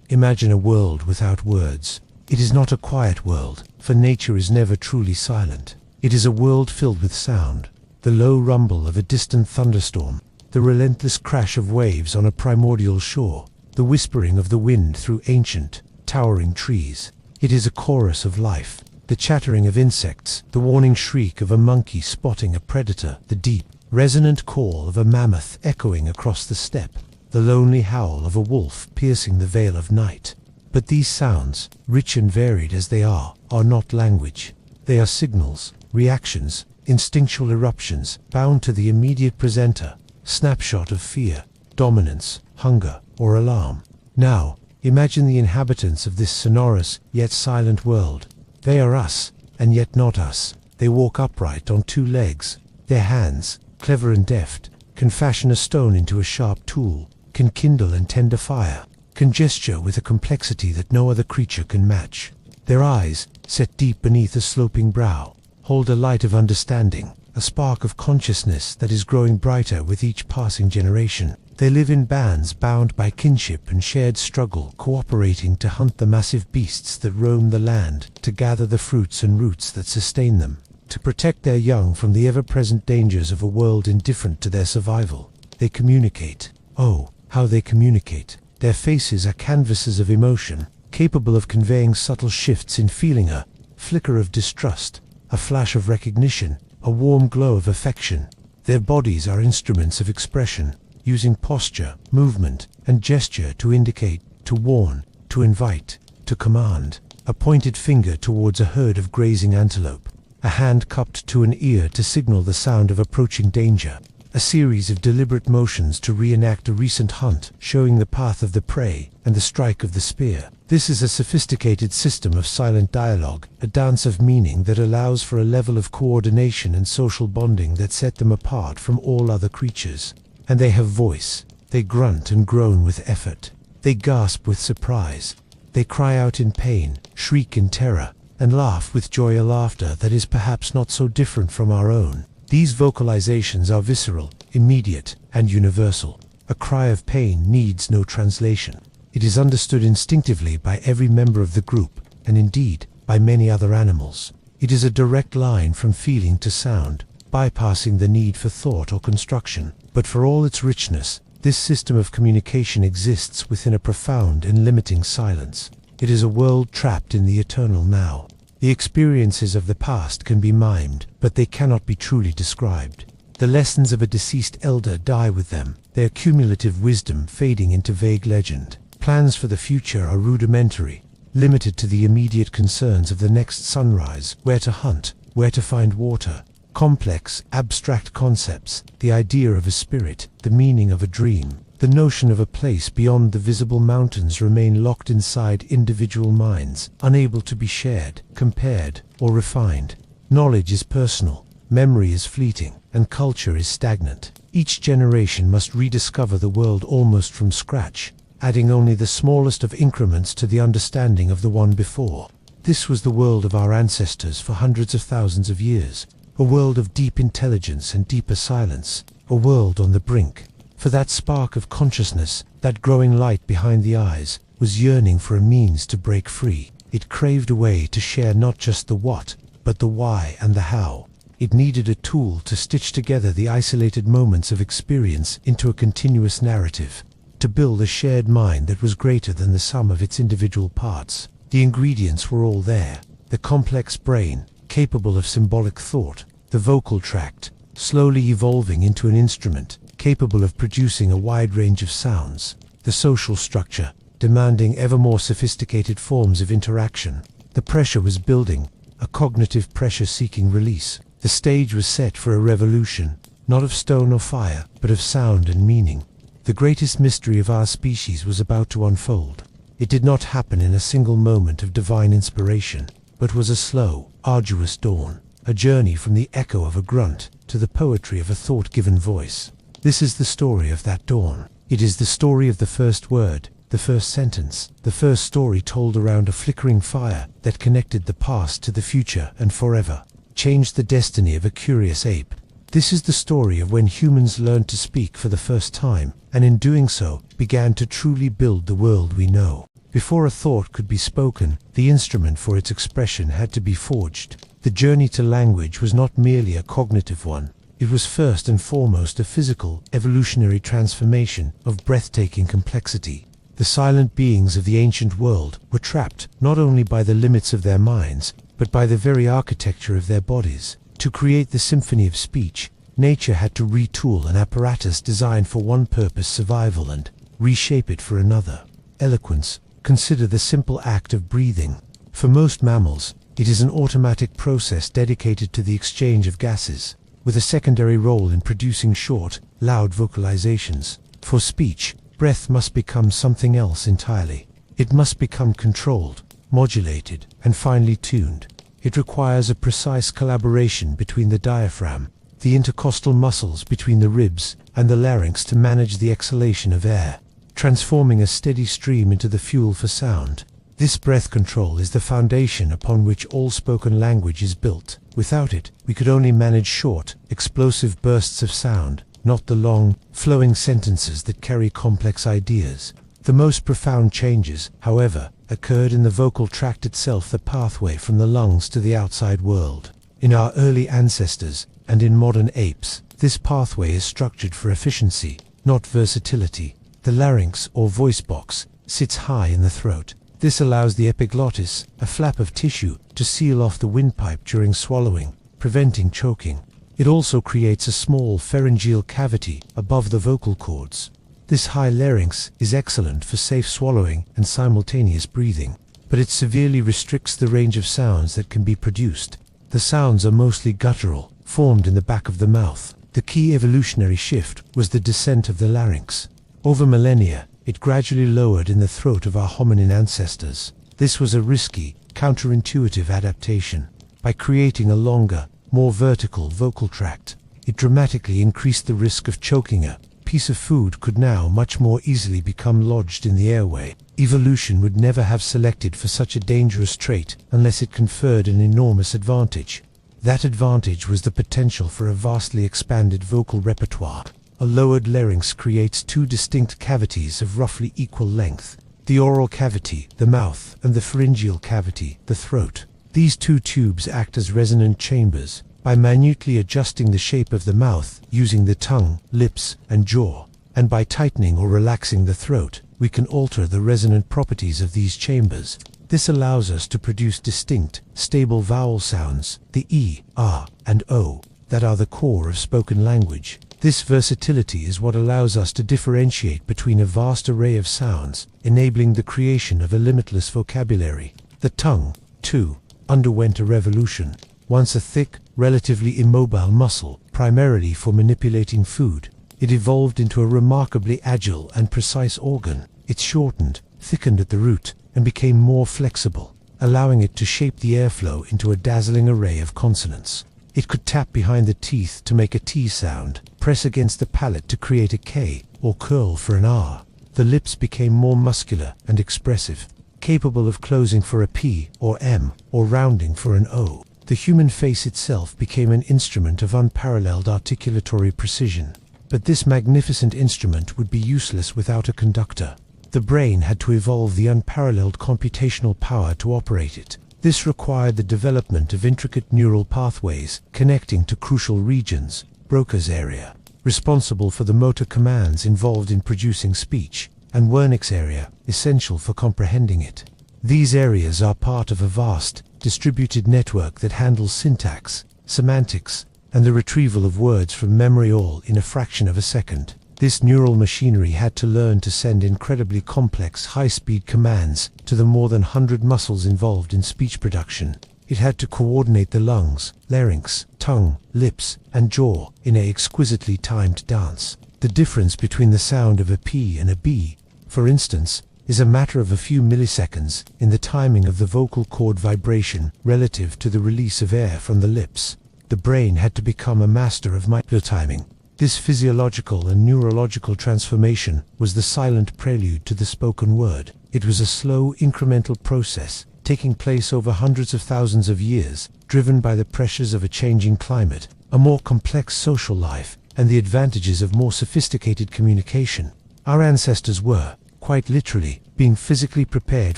Imagine a world without words. It is not a quiet world, for nature is never truly silent. It is a world filled with sound, the low rumble of a distant thunderstorm, the relentless crash of waves on a primordial shore, the whispering of the wind through ancient, towering trees. It is a chorus of life, the chattering of insects, the warning shriek of a monkey spotting a predator, the deep, resonant call of a mammoth echoing across the steppe, the lonely howl of a wolf piercing the veil of night. But these sounds, rich and varied as they are not language. They are signals, reactions, instinctual eruptions, bound to the immediate presenter, snapshot of fear, dominance, hunger, or alarm. Now, imagine the inhabitants of this sonorous, yet silent world. They are us, and yet not us. They walk upright on two legs. Their hands, clever and deft, can fashion a stone into a sharp tool, can kindle and tend a fire, can gesture with a complexity that no other creature can match. Their eyes, set deep beneath a sloping brow, hold a light of understanding, a spark of consciousness that is growing brighter with each passing generation. They live in bands bound by kinship and shared struggle, cooperating to hunt the massive beasts that roam the land, to gather the fruits and roots that sustain them, to protect their young from the ever-present dangers of a world indifferent to their survival. They communicate. Oh, how they communicate. Their faces are canvases of emotion, capable of conveying subtle shifts in feeling, a flicker of distrust, a flash of recognition, a warm glow of affection. Their bodies are instruments of expression, using posture, movement, and gesture to indicate, to warn, to invite, to command. A pointed finger towards a herd of grazing antelope, a hand cupped to an ear to signal the sound of approaching danger, a series of deliberate motions to reenact a recent hunt, showing the path of the prey and the strike of the spear. This is a sophisticated system of silent dialogue, a dance of meaning that allows for a level of coordination and social bonding that set them apart from all other creatures. And they have voice. They grunt and groan with effort. They gasp with surprise. They cry out in pain, shriek in terror, and laugh with joy, a laughter that is perhaps not so different from our own. These vocalizations are visceral, immediate, and universal. A cry of pain needs no translation. It is understood instinctively by every member of the group, and indeed, by many other animals. It is a direct line from feeling to sound, bypassing the need for thought or construction. But for all its richness, this system of communication exists within a profound and limiting silence. It is a world trapped in the eternal now. The experiences of the past can be mimed, but they cannot be truly described. The lessons of a deceased elder die with them, their cumulative wisdom fading into vague legend. Plans for the future are rudimentary, limited to the immediate concerns of the next sunrise, where to hunt, where to find water. Complex, abstract concepts, the idea of a spirit, the meaning of a dream, the notion of a place beyond the visible mountains remain locked inside individual minds, unable to be shared, compared, or refined. Knowledge is personal, memory is fleeting, and culture is stagnant. Each generation must rediscover the world almost from scratch, adding only the smallest of increments to the understanding of the one before. This was the world of our ancestors for hundreds of thousands of years. A world of deep intelligence and deeper silence, a world on the brink. For that spark of consciousness, that growing light behind the eyes, was yearning for a means to break free. It craved a way to share not just the what, but the why and the how. It needed a tool to stitch together the isolated moments of experience into a continuous narrative, to build a shared mind that was greater than the sum of its individual parts. The ingredients were all there: the complex brain, capable of symbolic thought, the vocal tract, slowly evolving into an instrument, capable of producing a wide range of sounds, the social structure, demanding ever more sophisticated forms of interaction. The pressure was building, a cognitive pressure seeking release. The stage was set for a revolution, not of stone or fire, but of sound and meaning. The greatest mystery of our species was about to unfold. It did not happen in a single moment of divine inspiration, but was a slow, arduous dawn, a journey from the echo of a grunt to the poetry of a thought-given voice. This is the story of that dawn. It is the story of the first word, the first sentence, the first story told around a flickering fire that connected the past to the future and forever, changed the destiny of a curious ape. This is the story of when humans learned to speak for the first time, and in doing so, began to truly build the world we know. Before a thought could be spoken, the instrument for its expression had to be forged. The journey to language was not merely a cognitive one. It was first and foremost a physical, evolutionary transformation of breathtaking complexity. The silent beings of the ancient world were trapped not only by the limits of their minds, but by the very architecture of their bodies. To create the symphony of speech, nature had to retool an apparatus designed for one purpose, survival, and reshape it for another. Eloquence. Consider the simple act of breathing. For most mammals, it is an automatic process dedicated to the exchange of gases, with a secondary role in producing short, loud vocalizations. For speech, breath must become something else entirely. It must become controlled, modulated, and finely tuned. It requires a precise collaboration between the diaphragm, the intercostal muscles between the ribs, and the larynx to manage the exhalation of air, transforming a steady stream into the fuel for sound. This breath control is the foundation upon which all spoken language is built. Without it, we could only manage short, explosive bursts of sound, not the long, flowing sentences that carry complex ideas. The most profound changes, however, occurred in the vocal tract itself, the pathway from the lungs to the outside world. In our early ancestors, and in modern apes, this pathway is structured for efficiency, not versatility. The larynx, or voice box, sits high in the throat. This allows the epiglottis, a flap of tissue, to seal off the windpipe during swallowing, preventing choking. It also creates a small pharyngeal cavity above the vocal cords. This high larynx is excellent for safe swallowing and simultaneous breathing, but it severely restricts the range of sounds that can be produced. The sounds are mostly guttural, formed in the back of the mouth. The key evolutionary shift was the descent of the larynx. Over millennia, it gradually lowered in the throat of our hominin ancestors. This was a risky, counterintuitive adaptation. By creating a longer, more vertical vocal tract, it dramatically increased the risk of choking. A piece of food could now much more easily become lodged in the airway. Evolution would never have selected for such a dangerous trait unless it conferred an enormous advantage. That advantage was the potential for a vastly expanded vocal repertoire. A lowered larynx creates two distinct cavities of roughly equal length: the oral cavity, the mouth, and the pharyngeal cavity, the throat. These two tubes act as resonant chambers. By minutely adjusting the shape of the mouth using the tongue, lips, and jaw, and by tightening or relaxing the throat, we can alter the resonant properties of these chambers. This allows us to produce distinct, stable vowel sounds, the E, R, and O, that are the core of spoken language. This versatility is what allows us to differentiate between a vast array of sounds, enabling the creation of a limitless vocabulary. The tongue, too, underwent a revolution. Once a thick, relatively immobile muscle, primarily for manipulating food, it evolved into a remarkably agile and precise organ. It shortened, thickened at the root, and became more flexible, allowing it to shape the airflow into a dazzling array of consonants. It could tap behind the teeth to make a T sound, press against the palate to create a K, or curl for an R. The lips became more muscular and expressive, capable of closing for a P or M, or rounding for an O. The human face itself became an instrument of unparalleled articulatory precision. But this magnificent instrument would be useless without a conductor. The brain had to evolve the unparalleled computational power to operate it. This required the development of intricate neural pathways connecting to crucial regions, Broca's area, responsible for the motor commands involved in producing speech, and Wernicke's area, essential for comprehending it. These areas are part of a vast, distributed network that handles syntax, semantics, and the retrieval of words from memory, all in a fraction of a second. This neural machinery had to learn to send incredibly complex, high-speed commands to the more than 100 muscles involved in speech production. It had to coordinate the lungs, larynx, tongue, lips, and jaw in an exquisitely timed dance. The difference between the sound of a P and a B, for instance, is a matter of a few milliseconds in the timing of the vocal cord vibration relative to the release of air from the lips. The brain had to become a master of microtiming. This physiological and neurological transformation was the silent prelude to the spoken word. It was a slow, incremental process, taking place over hundreds of thousands of years, driven by the pressures of a changing climate, a more complex social life, and the advantages of more sophisticated communication. Our ancestors were, quite literally, being physically prepared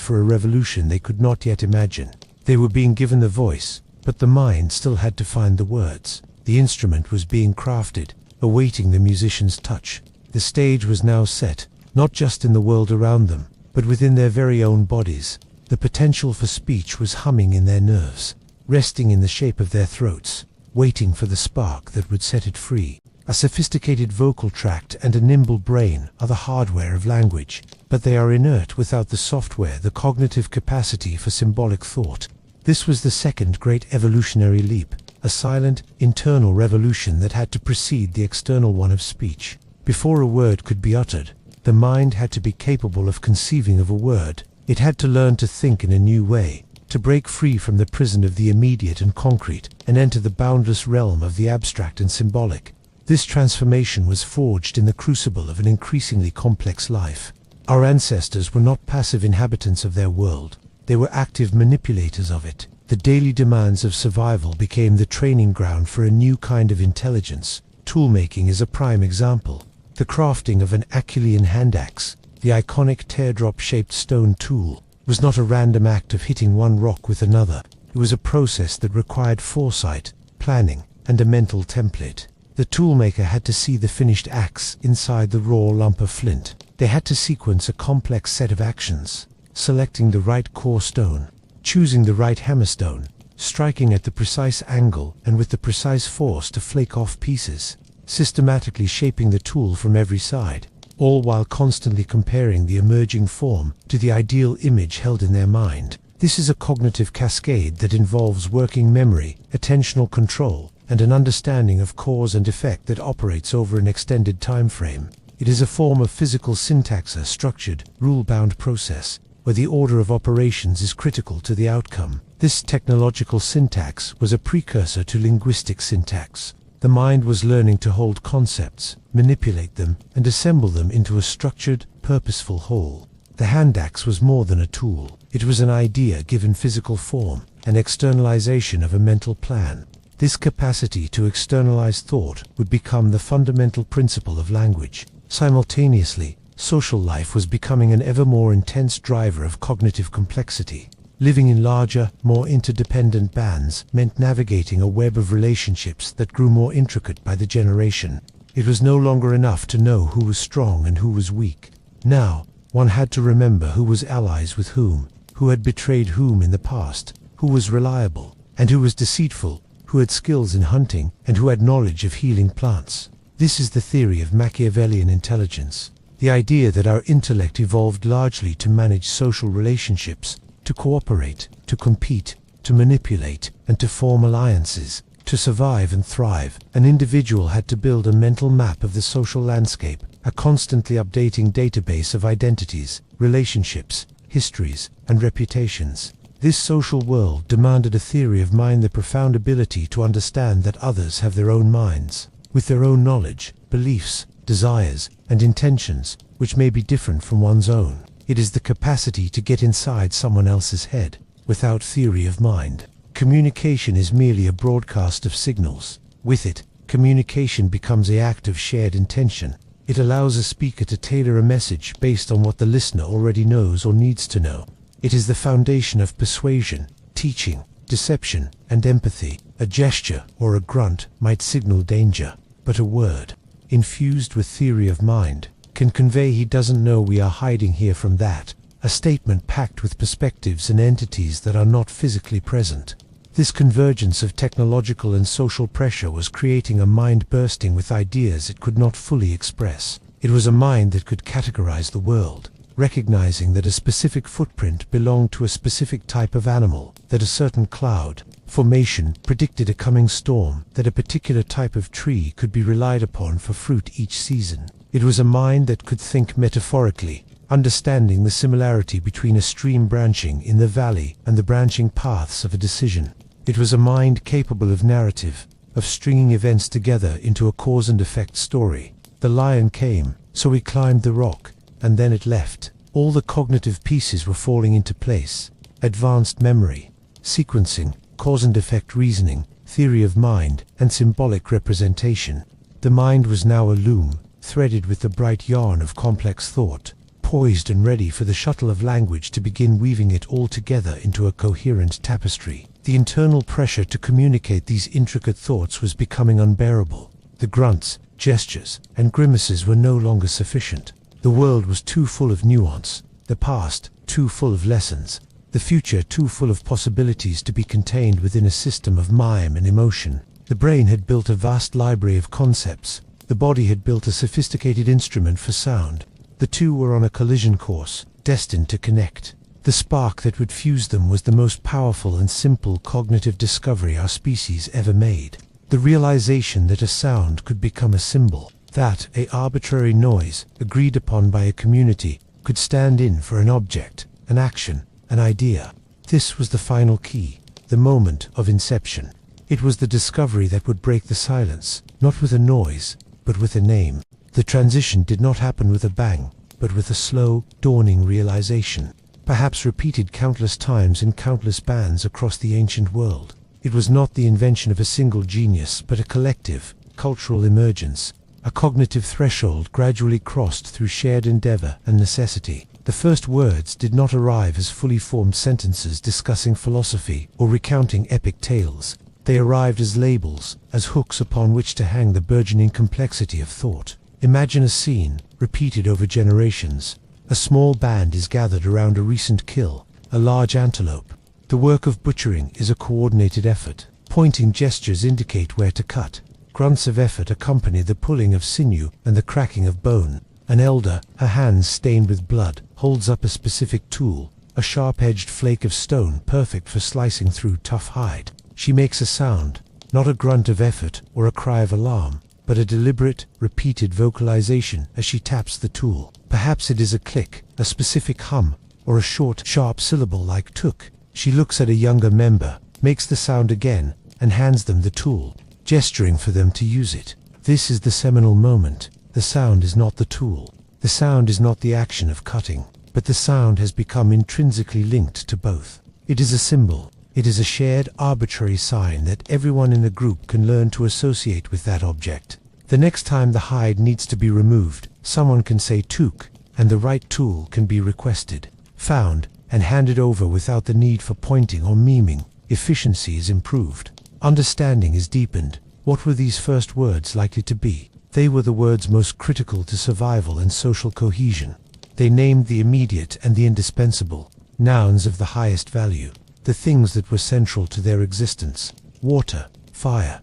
for a revolution they could not yet imagine. They were being given the voice, but the mind still had to find the words. The instrument was being crafted, awaiting the musician's touch. The stage was now set, not just in the world around them, but within their very own bodies. The potential for speech was humming in their nerves, resting in the shape of their throats, waiting for the spark that would set it free. A sophisticated vocal tract and a nimble brain are the hardware of language, but they are inert without the software, the cognitive capacity for symbolic thought. This was the second great evolutionary leap, a silent, internal revolution that had to precede the external one of speech. Before a word could be uttered, the mind had to be capable of conceiving of a word. It had to learn to think in a new way, to break free from the prison of the immediate and concrete, and enter the boundless realm of the abstract and symbolic. This transformation was forged in the crucible of an increasingly complex life. Our ancestors were not passive inhabitants of their world. They were active manipulators of it. The daily demands of survival became the training ground for a new kind of intelligence. Toolmaking is a prime example. The crafting of an Acheulean hand axe, the iconic teardrop-shaped stone tool, was not a random act of hitting one rock with another. It was a process that required foresight, planning, and a mental template. The toolmaker had to see the finished axe inside the raw lump of flint. They had to sequence a complex set of actions, selecting the right core stone, choosing the right hammerstone, striking at the precise angle and with the precise force to flake off pieces, systematically shaping the tool from every side, all while constantly comparing the emerging form to the ideal image held in their mind. This is a cognitive cascade that involves working memory, attentional control, and an understanding of cause and effect that operates over an extended time frame. It is a form of physical syntax, a structured, rule-bound process, where the order of operations is critical to the outcome. This technological syntax was a precursor to linguistic syntax. The mind was learning to hold concepts, manipulate them, and assemble them into a structured, purposeful whole. The hand axe was more than a tool. It was an idea given physical form, an externalization of a mental plan. This capacity to externalize thought would become the fundamental principle of language. Simultaneously, social life was becoming an ever more intense driver of cognitive complexity. Living in larger, more interdependent bands meant navigating a web of relationships that grew more intricate by the generation. It was no longer enough to know who was strong and who was weak. Now, one had to remember who was allies with whom, who had betrayed whom in the past, who was reliable, and who was deceitful, who had skills in hunting, and who had knowledge of healing plants. This is the theory of Machiavellian intelligence, the idea that our intellect evolved largely to manage social relationships, to cooperate, to compete, to manipulate, and to form alliances. To survive and thrive, an individual had to build a mental map of the social landscape, a constantly updating database of identities, relationships, histories, and reputations. This social world demanded a theory of mind, the profound ability to understand that others have their own minds, with their own knowledge, beliefs, desires, and intentions, which may be different from one's own. It is the capacity to get inside someone else's head, without theory of mind. Communication is merely a broadcast of signals. With it, communication becomes the act of shared intention. It allows a speaker to tailor a message based on what the listener already knows or needs to know. It is the foundation of persuasion, teaching, deception, and empathy. A gesture or a grunt might signal danger, but a word, infused with theory of mind, can convey "he doesn't know we are hiding here from that," a statement packed with perspectives and entities that are not physically present. This convergence of technological and social pressure was creating a mind bursting with ideas it could not fully express. It was a mind that could categorize the world, recognizing that a specific footprint belonged to a specific type of animal, that a certain cloud formation predicted a coming storm, that a particular type of tree could be relied upon for fruit each season. It was a mind that could think metaphorically, understanding the similarity between a stream branching in the valley and the branching paths of a decision. It was a mind capable of narrative, of stringing events together into a cause and effect story. The lion came, so we climbed the rock, and then it left. All the cognitive pieces were falling into place. Advanced memory, sequencing, cause and effect reasoning, theory of mind, and symbolic representation. The mind was now a loom, threaded with the bright yarn of complex thought, poised and ready for the shuttle of language to begin weaving it all together into a coherent tapestry. The internal pressure to communicate these intricate thoughts was becoming unbearable. The grunts, gestures, and grimaces were no longer sufficient. The world was too full of nuance, the past too full of lessons, the future too full of possibilities to be contained within a system of mime and emotion. The brain had built a vast library of concepts. The body had built a sophisticated instrument for sound. The two were on a collision course, destined to connect. The spark that would fuse them was the most powerful and simple cognitive discovery our species ever made. The realization that a sound could become a symbol, that an arbitrary noise, agreed upon by a community, could stand in for an object, an action, an idea. This was the final key, the moment of inception. It was the discovery that would break the silence, not with a noise, but with a name. The transition did not happen with a bang, but with a slow, dawning realization, perhaps repeated countless times in countless bands across the ancient world. It was not the invention of a single genius, but a collective, cultural emergence, a cognitive threshold gradually crossed through shared endeavor and necessity. The first words did not arrive as fully formed sentences discussing philosophy or recounting epic tales. They arrived as labels, as hooks upon which to hang the burgeoning complexity of thought. Imagine a scene, repeated over generations. A small band is gathered around a recent kill, a large antelope. The work of butchering is a coordinated effort. Pointing gestures indicate where to cut. Grunts of effort accompany the pulling of sinew and the cracking of bone. An elder, her hands stained with blood, holds up a specific tool, a sharp-edged flake of stone perfect for slicing through tough hide. She makes a sound, not a grunt of effort or a cry of alarm, but a deliberate, repeated vocalization as she taps the tool. Perhaps it is a click, a specific hum, or a short, sharp syllable like tuk. She looks at a younger member, makes the sound again, and hands them the tool, gesturing for them to use it. This is the seminal moment. The sound is not the tool. The sound is not the action of cutting, but the sound has become intrinsically linked to both. It is a symbol. It is a shared, arbitrary sign that everyone in the group can learn to associate with that object. The next time the hide needs to be removed, someone can say tuk, and the right tool can be requested, found, and handed over without the need for pointing or miming. Efficiency is improved. Understanding is deepened. What were these first words likely to be? They were the words most critical to survival and social cohesion. They named the immediate and the indispensable, nouns of the highest value, the things that were central to their existence. Water, fire,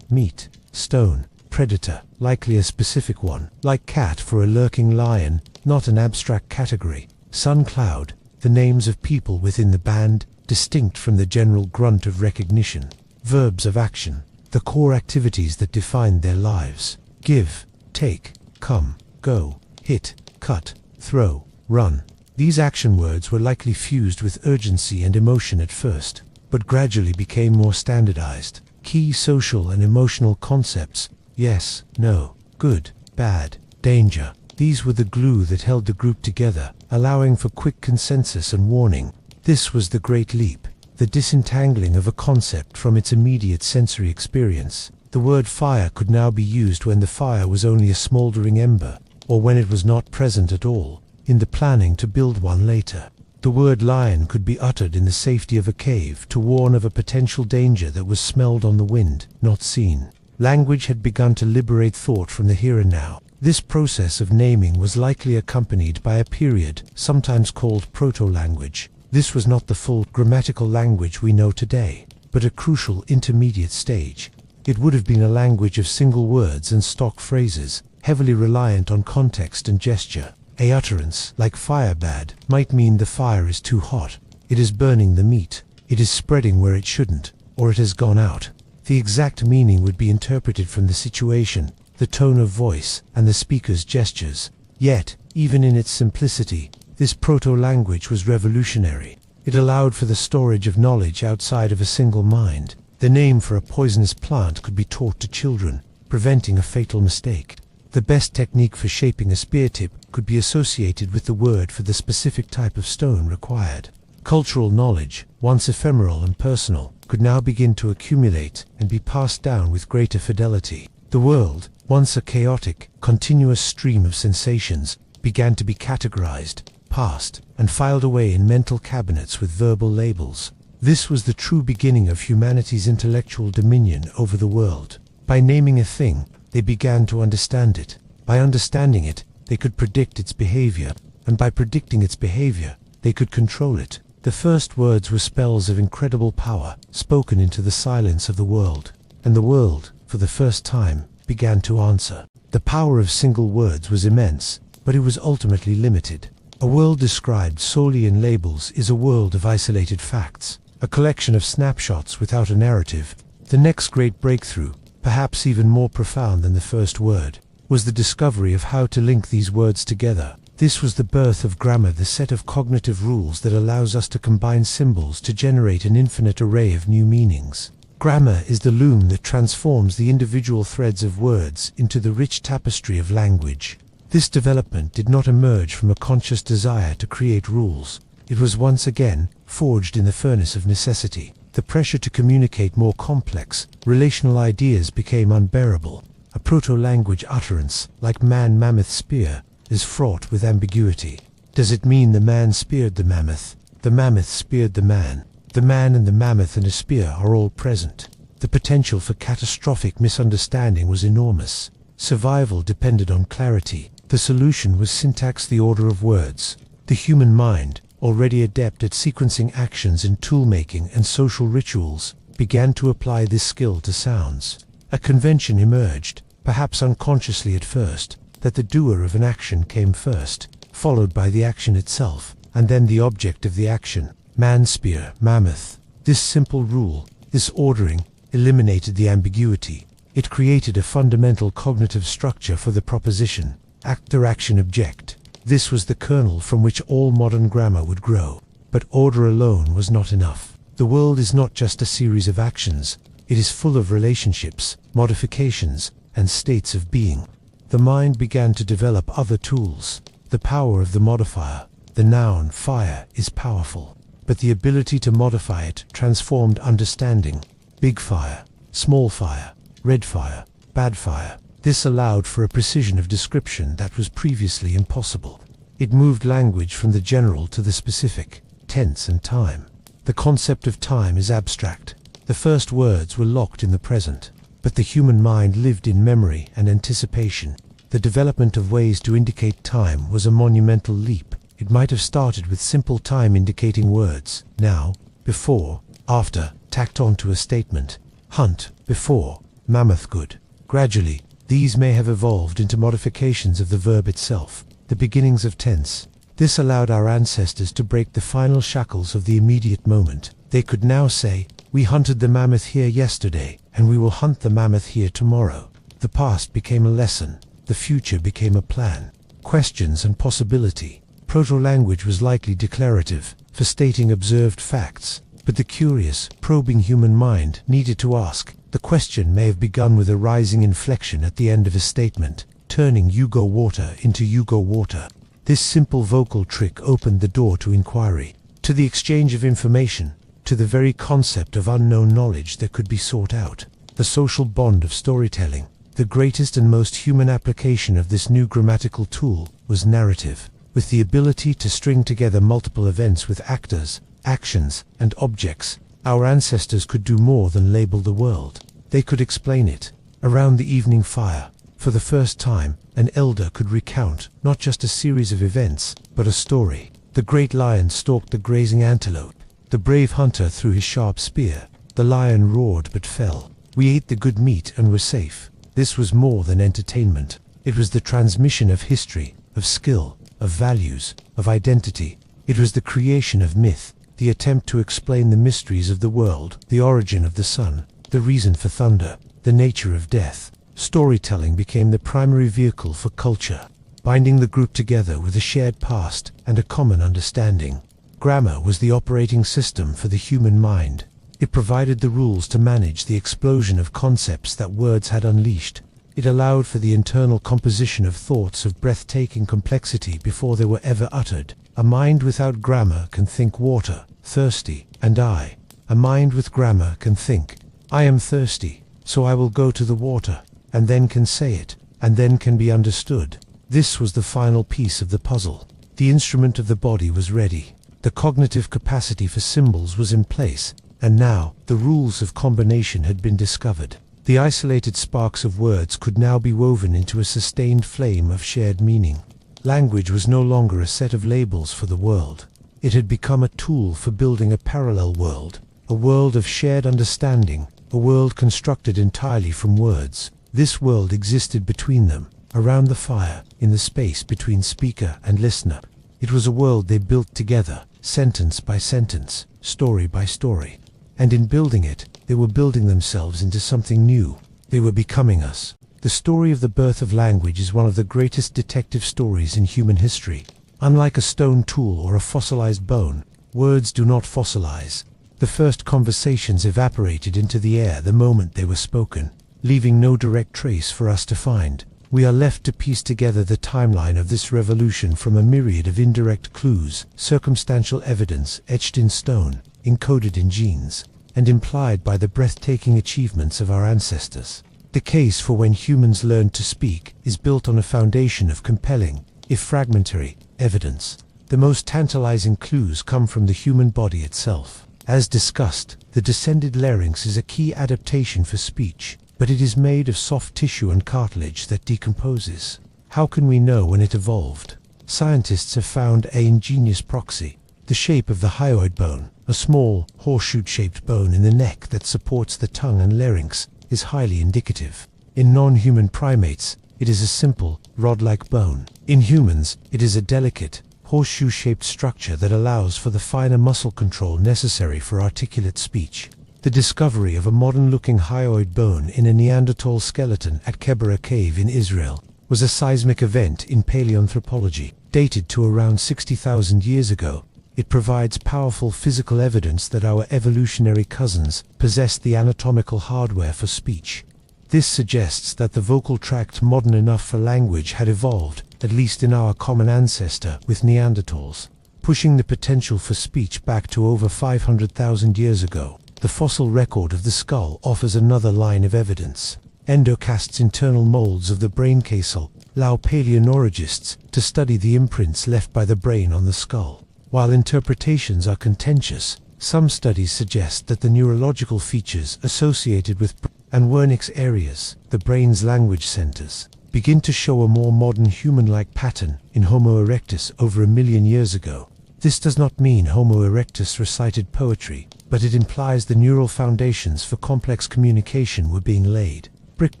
meat, stone, predator, likely a specific one, like cat for a lurking lion, not an abstract category. Sun, cloud, the names of people within the band, distinct from the general grunt of recognition. Verbs of action, the core activities that defined their lives. Give, take, come, go, hit, cut, throw, run. These action words were likely fused with urgency and emotion at first, but gradually became more standardized. Key social and emotional concepts, yes, no, good, bad, danger. These were the glue that held the group together, allowing for quick consensus and warning. This was the great leap, the disentangling of a concept from its immediate sensory experience. The word fire could now be used when the fire was only a smoldering ember, or when it was not present at all, in the planning to build one later. The word lion could be uttered in the safety of a cave to warn of a potential danger that was smelled on the wind, not seen. Language had begun to liberate thought from the here and now. This process of naming was likely accompanied by a period, sometimes called proto-language. This was not the full grammatical language we know today, but a crucial intermediate stage. It would have been a language of single words and stock phrases, heavily reliant on context and gesture. A utterance, like firebad, might mean the fire is too hot, it is burning the meat, it is spreading where it shouldn't, or it has gone out. The exact meaning would be interpreted from the situation, the tone of voice, and the speaker's gestures. Yet, even in its simplicity, this proto-language was revolutionary. It allowed for the storage of knowledge outside of a single mind. The name for a poisonous plant could be taught to children, preventing a fatal mistake. The best technique for shaping a spear tip could be associated with the word for the specific type of stone required. Cultural knowledge, once ephemeral and personal, could now begin to accumulate and be passed down with greater fidelity. The world, once a chaotic, continuous stream of sensations, began to be categorized, passed, and filed away in mental cabinets with verbal labels. This was the true beginning of humanity's intellectual dominion over the world. By naming a thing, they began to understand it. By understanding it, they could predict its behavior, and by predicting its behavior, they could control it. The first words were spells of incredible power, spoken into the silence of the world. And the world, for the first time, began to answer. The power of single words was immense, but it was ultimately limited. A world described solely in labels is a world of isolated facts, a collection of snapshots without a narrative. The next great breakthrough, perhaps even more profound than the first word, was the discovery of how to link these words together. This was the birth of grammar, the set of cognitive rules that allows us to combine symbols to generate an infinite array of new meanings. Grammar is the loom that transforms the individual threads of words into the rich tapestry of language. This development did not emerge from a conscious desire to create rules. It was once again forged in the furnace of necessity. The pressure to communicate more complex, relational ideas became unbearable. A proto-language utterance, like man-mammoth spear, is fraught with ambiguity. Does it mean the man speared the mammoth? The mammoth speared the man. The man and the mammoth and a spear are all present. The potential for catastrophic misunderstanding was enormous. Survival depended on clarity. The solution was syntax, the order of words. The human mind, already adept at sequencing actions in tool-making and social rituals, began to apply this skill to sounds. A convention emerged, perhaps unconsciously at first, that the doer of an action came first, followed by the action itself, and then the object of the action. Man, spear, mammoth. This simple rule, this ordering, eliminated the ambiguity. It created a fundamental cognitive structure for the proposition, actor, action, object. This was the kernel from which all modern grammar would grow. But order alone was not enough. The world is not just a series of actions. It is full of relationships, modifications, and states of being. The mind began to develop other tools. The power of the modifier, the noun fire, is powerful. But the ability to modify it transformed understanding. Big fire, small fire, red fire, bad fire. This allowed for a precision of description that was previously impossible. It moved language from the general to the specific, tense and time. The concept of time is abstract. The first words were locked in the present, but the human mind lived in memory and anticipation. The development of ways to indicate time was a monumental leap. It might have started with simple time-indicating words, now, before, after, tacked onto a statement. Hunt, before, mammoth, good. Gradually, these may have evolved into modifications of the verb itself, the beginnings of tense. This allowed our ancestors to break the final shackles of the immediate moment. They could now say, "We hunted the mammoth here yesterday, and we will hunt the mammoth here tomorrow." The past became a lesson. The future became a plan. Questions and possibility. Proto-language was likely declarative, for stating observed facts, but the curious, probing human mind needed to ask. The question may have begun with a rising inflection at the end of a statement, turning "you go water" into "you go water." This simple vocal trick opened the door to inquiry, to the exchange of information, to the very concept of unknown knowledge that could be sought out. The social bond of storytelling. The greatest and most human application of this new grammatical tool was narrative. With the ability to string together multiple events with actors, actions, and objects, our ancestors could do more than label the world. They could explain it. Around the evening fire, for the first time, an elder could recount not just a series of events, but a story. The great lion stalked the grazing antelope. The brave hunter threw his sharp spear. The lion roared but fell. We ate the good meat and were safe. This was more than entertainment. It was the transmission of history, of skill, of values, of identity. It was the creation of myth, the attempt to explain the mysteries of the world, the origin of the sun, the reason for thunder, the nature of death. Storytelling became the primary vehicle for culture, binding the group together with a shared past and a common understanding. Grammar was the operating system for the human mind. It provided the rules to manage the explosion of concepts that words had unleashed. It allowed for the internal composition of thoughts of breathtaking complexity before they were ever uttered. A mind without grammar can think water, thirsty, and I. A mind with grammar can think, I am thirsty, so I will go to the water, and then can say it, and then can be understood. This was the final piece of the puzzle. The instrument of the body was ready. The cognitive capacity for symbols was in place, and now the rules of combination had been discovered. The isolated sparks of words could now be woven into a sustained flame of shared meaning. Language was no longer a set of labels for the world. It had become a tool for building a parallel world, a world of shared understanding, a world constructed entirely from words. This world existed between them, around the fire, in the space between speaker and listener. It was a world they built together, sentence by sentence, story by story. And in building it, they were building themselves into something new. They were becoming us. The story of the birth of language is one of the greatest detective stories in human history. Unlike a stone tool or a fossilized bone, words do not fossilize. The first conversations evaporated into the air the moment they were spoken, leaving no direct trace for us to find. We are left to piece together the timeline of this revolution from a myriad of indirect clues, circumstantial evidence etched in stone, encoded in genes, and implied by the breathtaking achievements of our ancestors. The case for when humans learned to speak is built on a foundation of compelling, if fragmentary, evidence. The most tantalizing clues come from the human body itself. As discussed, the descended larynx is a key adaptation for speech, but it is made of soft tissue and cartilage that decomposes. How can we know when it evolved? Scientists have found an ingenious proxy. The shape of the hyoid bone, a small, horseshoe-shaped bone in the neck that supports the tongue and larynx, is highly indicative. In non-human primates, it is a simple, rod-like bone. In humans, it is a delicate, horseshoe-shaped structure that allows for the finer muscle control necessary for articulate speech. The discovery of a modern-looking hyoid bone in a Neanderthal skeleton at Kebera Cave in Israel was a seismic event in paleoanthropology. Dated to around 60,000 years ago, it provides powerful physical evidence that our evolutionary cousins possessed the anatomical hardware for speech. This suggests that the vocal tract modern enough for language had evolved, at least in our common ancestor with Neanderthals, pushing the potential for speech back to over 500,000 years ago. The fossil record of the skull offers another line of evidence. Endocast's internal molds of the brain castle allow paleoneurologists to study the imprints left by the brain on the skull. While interpretations are contentious, some studies suggest that the neurological features associated with and Wernicke's areas, the brain's language centers, begin to show a more modern human-like pattern in Homo erectus over 1 million years ago. This does not mean Homo erectus recited poetry, but it implies the neural foundations for complex communication were being laid, brick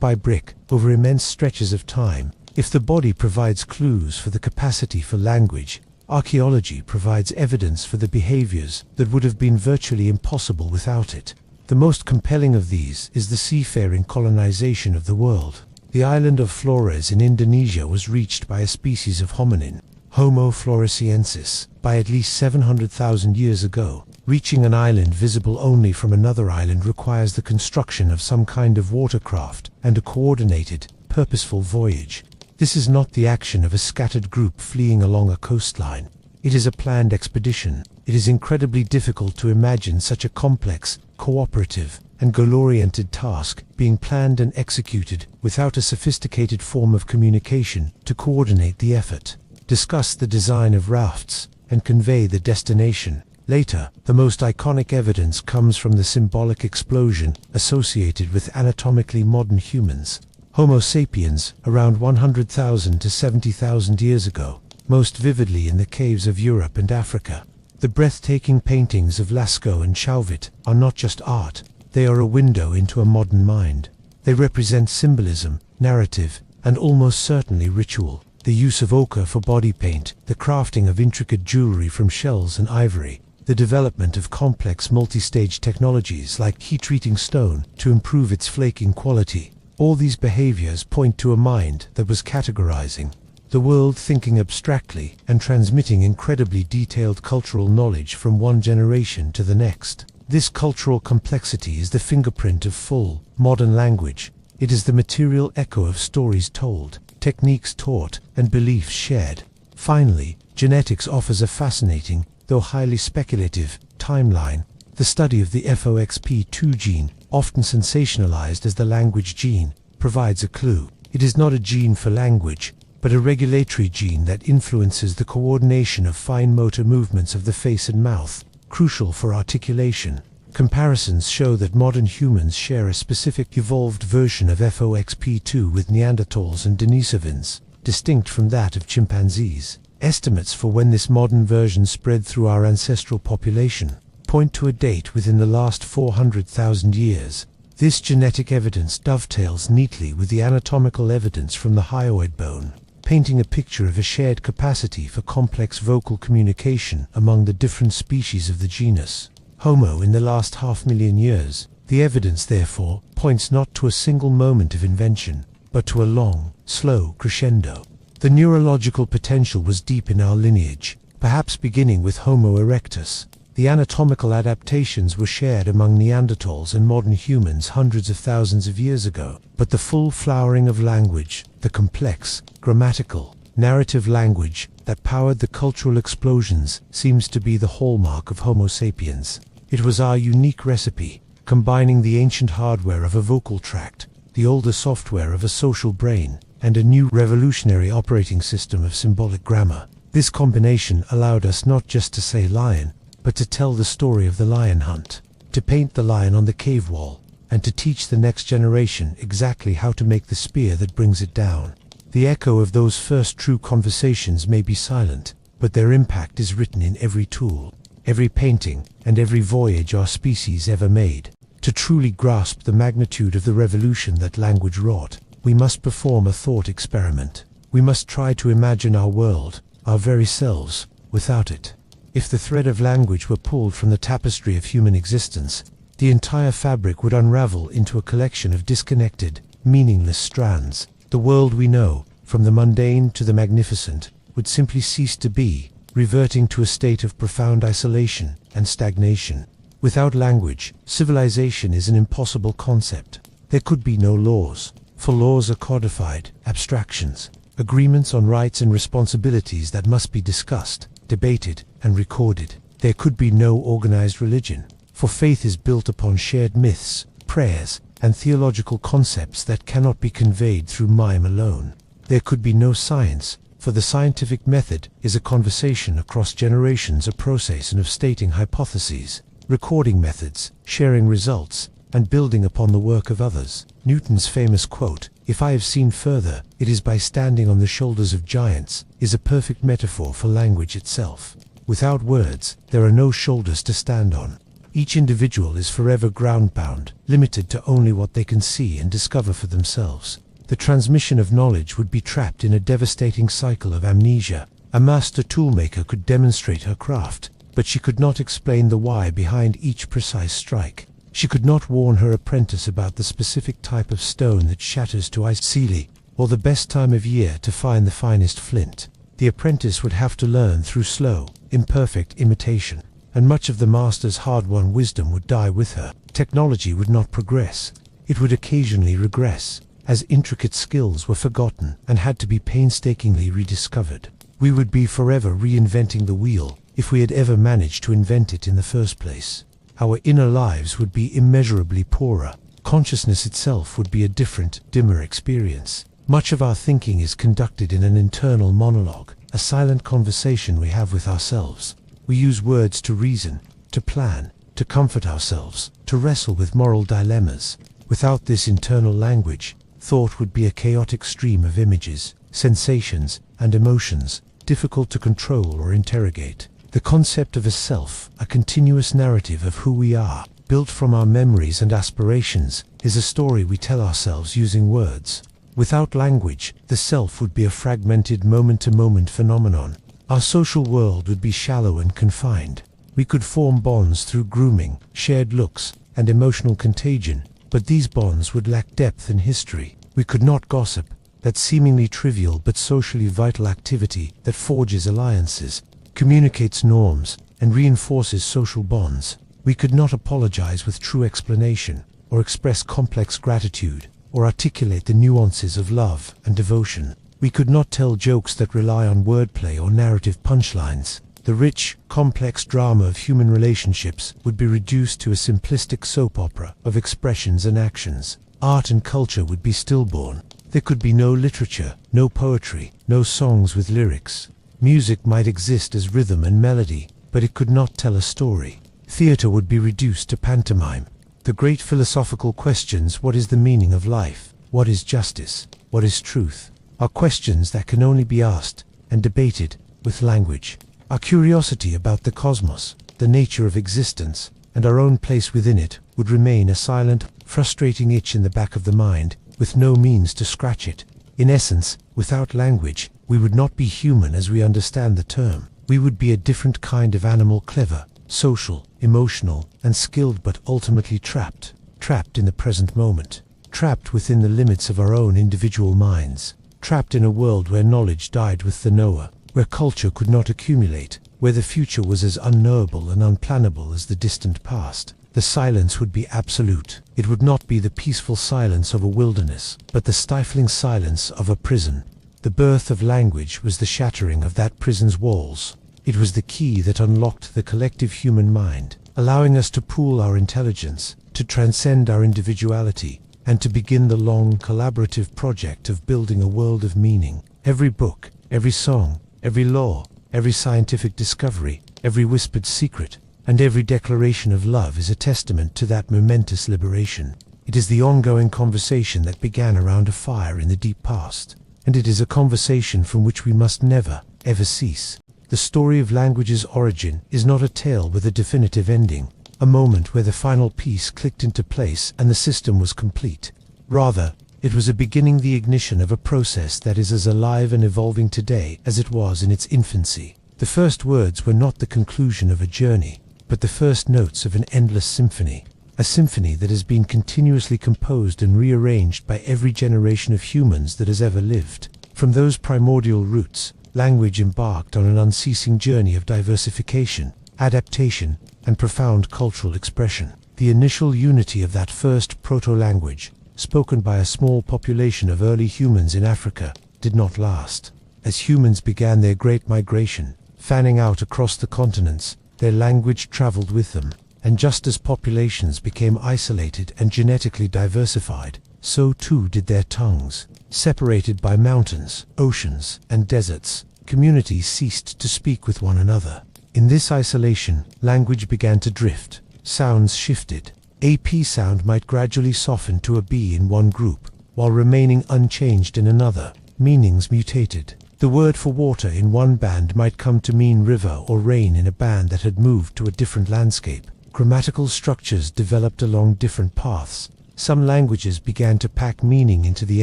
by brick, over immense stretches of time. If the body provides clues for the capacity for language, archaeology provides evidence for the behaviors that would have been virtually impossible without it. The most compelling of these is the seafaring colonization of the world. The island of Flores in Indonesia was reached by a species of hominin, Homo floresiensis, by at least 700,000 years ago. Reaching an island visible only from another island requires the construction of some kind of watercraft and a coordinated, purposeful voyage. This is not the action of a scattered group fleeing along a coastline. It is a planned expedition. It is incredibly difficult to imagine such a complex, cooperative, and goal-oriented task being planned and executed without a sophisticated form of communication to coordinate the effort, discuss the design of rafts, and convey the destination. Later, the most iconic evidence comes from the symbolic explosion associated with anatomically modern humans. Homo sapiens, around 100,000 to 70,000 years ago, most vividly in the caves of Europe and Africa. The breathtaking paintings of Lascaux and Chauvet are not just art, they are a window into a modern mind. They represent symbolism, narrative, and almost certainly ritual. The use of ochre for body paint, the crafting of intricate jewelry from shells and ivory, the development of complex multi-stage technologies like heat-treating stone to improve its flaking quality. All these behaviors point to a mind that was categorizing the world, thinking abstractly, and transmitting incredibly detailed cultural knowledge from one generation to the next. This cultural complexity is the fingerprint of full, modern language. It is the material echo of stories told, techniques taught, and beliefs shared. Finally, genetics offers a fascinating, though highly speculative, timeline. The study of the FOXP2 gene, often sensationalized as the language gene, provides a clue. It is not a gene for language, but a regulatory gene that influences the coordination of fine motor movements of the face and mouth, crucial for articulation. Comparisons show that modern humans share a specific evolved version of FOXP2 with Neanderthals and Denisovans, distinct from that of chimpanzees. Estimates for when this modern version spread through our ancestral population point to a date within the last 400,000 years. This genetic evidence dovetails neatly with the anatomical evidence from the hyoid bone, painting a picture of a shared capacity for complex vocal communication among the different species of the genus Homo in the last 500,000 years. The evidence, therefore, points not to a single moment of invention, but to a long, slow crescendo. The neurological potential was deep in our lineage, perhaps beginning with Homo erectus. The anatomical adaptations were shared among Neanderthals and modern humans hundreds of thousands of years ago, but the full flowering of language, the complex, grammatical, narrative language that powered the cultural explosions, seems to be the hallmark of Homo sapiens. It was our unique recipe, combining the ancient hardware of a vocal tract, the older software of a social brain, and a new revolutionary operating system of symbolic grammar. This combination allowed us not just to say lion, but to tell the story of the lion hunt, to paint the lion on the cave wall, and to teach the next generation exactly how to make the spear that brings it down. The echo of those first true conversations may be silent, but their impact is written in every tool, every painting, and every voyage our species ever made. To truly grasp the magnitude of the revolution that language wrought, we must perform a thought experiment. We must try to imagine our world, our very selves, without it. If the thread of language were pulled from the tapestry of human existence, the entire fabric would unravel into a collection of disconnected, meaningless strands. The world we know, from the mundane to the magnificent, would simply cease to be, reverting to a state of profound isolation and stagnation. Without language, civilization is an impossible concept. There could be no laws, for laws are codified, abstractions, agreements on rights and responsibilities that must be discussed, debated, and recorded. There could be no organized religion, for faith is built upon shared myths, prayers, and theological concepts that cannot be conveyed through mime alone. There could be no science, for the scientific method is a conversation across generations, a process of stating hypotheses, recording methods, sharing results, and building upon the work of others. Newton's famous quote, "If I have seen further, it is by standing on the shoulders of giants," is a perfect metaphor for language itself. Without words, there are no shoulders to stand on. Each individual is forever ground-bound, limited to only what they can see and discover for themselves. The transmission of knowledge would be trapped in a devastating cycle of amnesia. A master toolmaker could demonstrate her craft, but she could not explain the why behind each precise strike. She could not warn her apprentice about the specific type of stone that shatters to ice sealy, or the best time of year to find the finest flint. The apprentice would have to learn through slow, imperfect imitation, and much of the master's hard-won wisdom would die with her. Technology would not progress. It would occasionally regress, as intricate skills were forgotten and had to be painstakingly rediscovered. We would be forever reinventing the wheel, if we had ever managed to invent it in the first place. Our inner lives would be immeasurably poorer. Consciousness itself would be a different, dimmer experience. Much of our thinking is conducted in an internal monologue, a silent conversation we have with ourselves. We use words to reason, to plan, to comfort ourselves, to wrestle with moral dilemmas. Without this internal language, thought would be a chaotic stream of images, sensations, and emotions, difficult to control or interrogate. The concept of a self, a continuous narrative of who we are, built from our memories and aspirations, is a story we tell ourselves using words. Without language, the self would be a fragmented moment-to-moment phenomenon. Our social world would be shallow and confined. We could form bonds through grooming, shared looks, and emotional contagion, but these bonds would lack depth and history. We could not gossip, that seemingly trivial but socially vital activity that forges alliances, communicates norms, and reinforces social bonds. We could not apologize with true explanation, or express complex gratitude, or articulate the nuances of love and devotion. We could not tell jokes that rely on wordplay or narrative punchlines. The rich, complex drama of human relationships would be reduced to a simplistic soap opera of expressions and actions. Art and culture would be stillborn. There could be no literature, no poetry, no songs with lyrics. Music might exist as rhythm and melody, but it could not tell a story. Theatre would be reduced to pantomime. The great philosophical questions, what is the meaning of life? What is justice? What is truth? Are questions that can only be asked and debated with language. Our curiosity about the cosmos, the nature of existence, and our own place within it would remain a silent, frustrating itch in the back of the mind, with no means to scratch it. In essence, without language, we would not be human as we understand the term. We would be a different kind of animal, clever, social, emotional, and skilled, but ultimately trapped. Trapped in the present moment. Trapped within the limits of our own individual minds. Trapped in a world where knowledge died with the knower, where culture could not accumulate, where the future was as unknowable and unplannable as the distant past. The silence would be absolute. It would not be the peaceful silence of a wilderness, but the stifling silence of a prison. The birth of language was the shattering of that prison's walls. It was the key that unlocked the collective human mind, allowing us to pool our intelligence, to transcend our individuality, and to begin the long, collaborative project of building a world of meaning. Every book, every song, every law, every scientific discovery, every whispered secret, and every declaration of love is a testament to that momentous liberation. It is the ongoing conversation that began around a fire in the deep past, and it is a conversation from which we must never, ever cease. The story of language's origin is not a tale with a definitive ending, a moment where the final piece clicked into place and the system was complete. Rather, it was a beginning, the ignition of a process that is as alive and evolving today as it was in its infancy. The first words were not the conclusion of a journey, but the first notes of an endless symphony. A symphony that has been continuously composed and rearranged by every generation of humans that has ever lived. From those primordial roots, language embarked on an unceasing journey of diversification, adaptation, and profound cultural expression. The initial unity of that first proto-language, spoken by a small population of early humans in Africa, did not last. As humans began their great migration, fanning out across the continents, their language traveled with them, and just as populations became isolated and genetically diversified, so too did their tongues. Separated by mountains, oceans, and deserts, communities ceased to speak with one another. In this isolation, language began to drift. Sounds shifted. A P sound might gradually soften to a B in one group, while remaining unchanged in another. Meanings mutated. The word for water in one band might come to mean river or rain in a band that had moved to a different landscape. Grammatical structures developed along different paths. Some languages began to pack meaning into the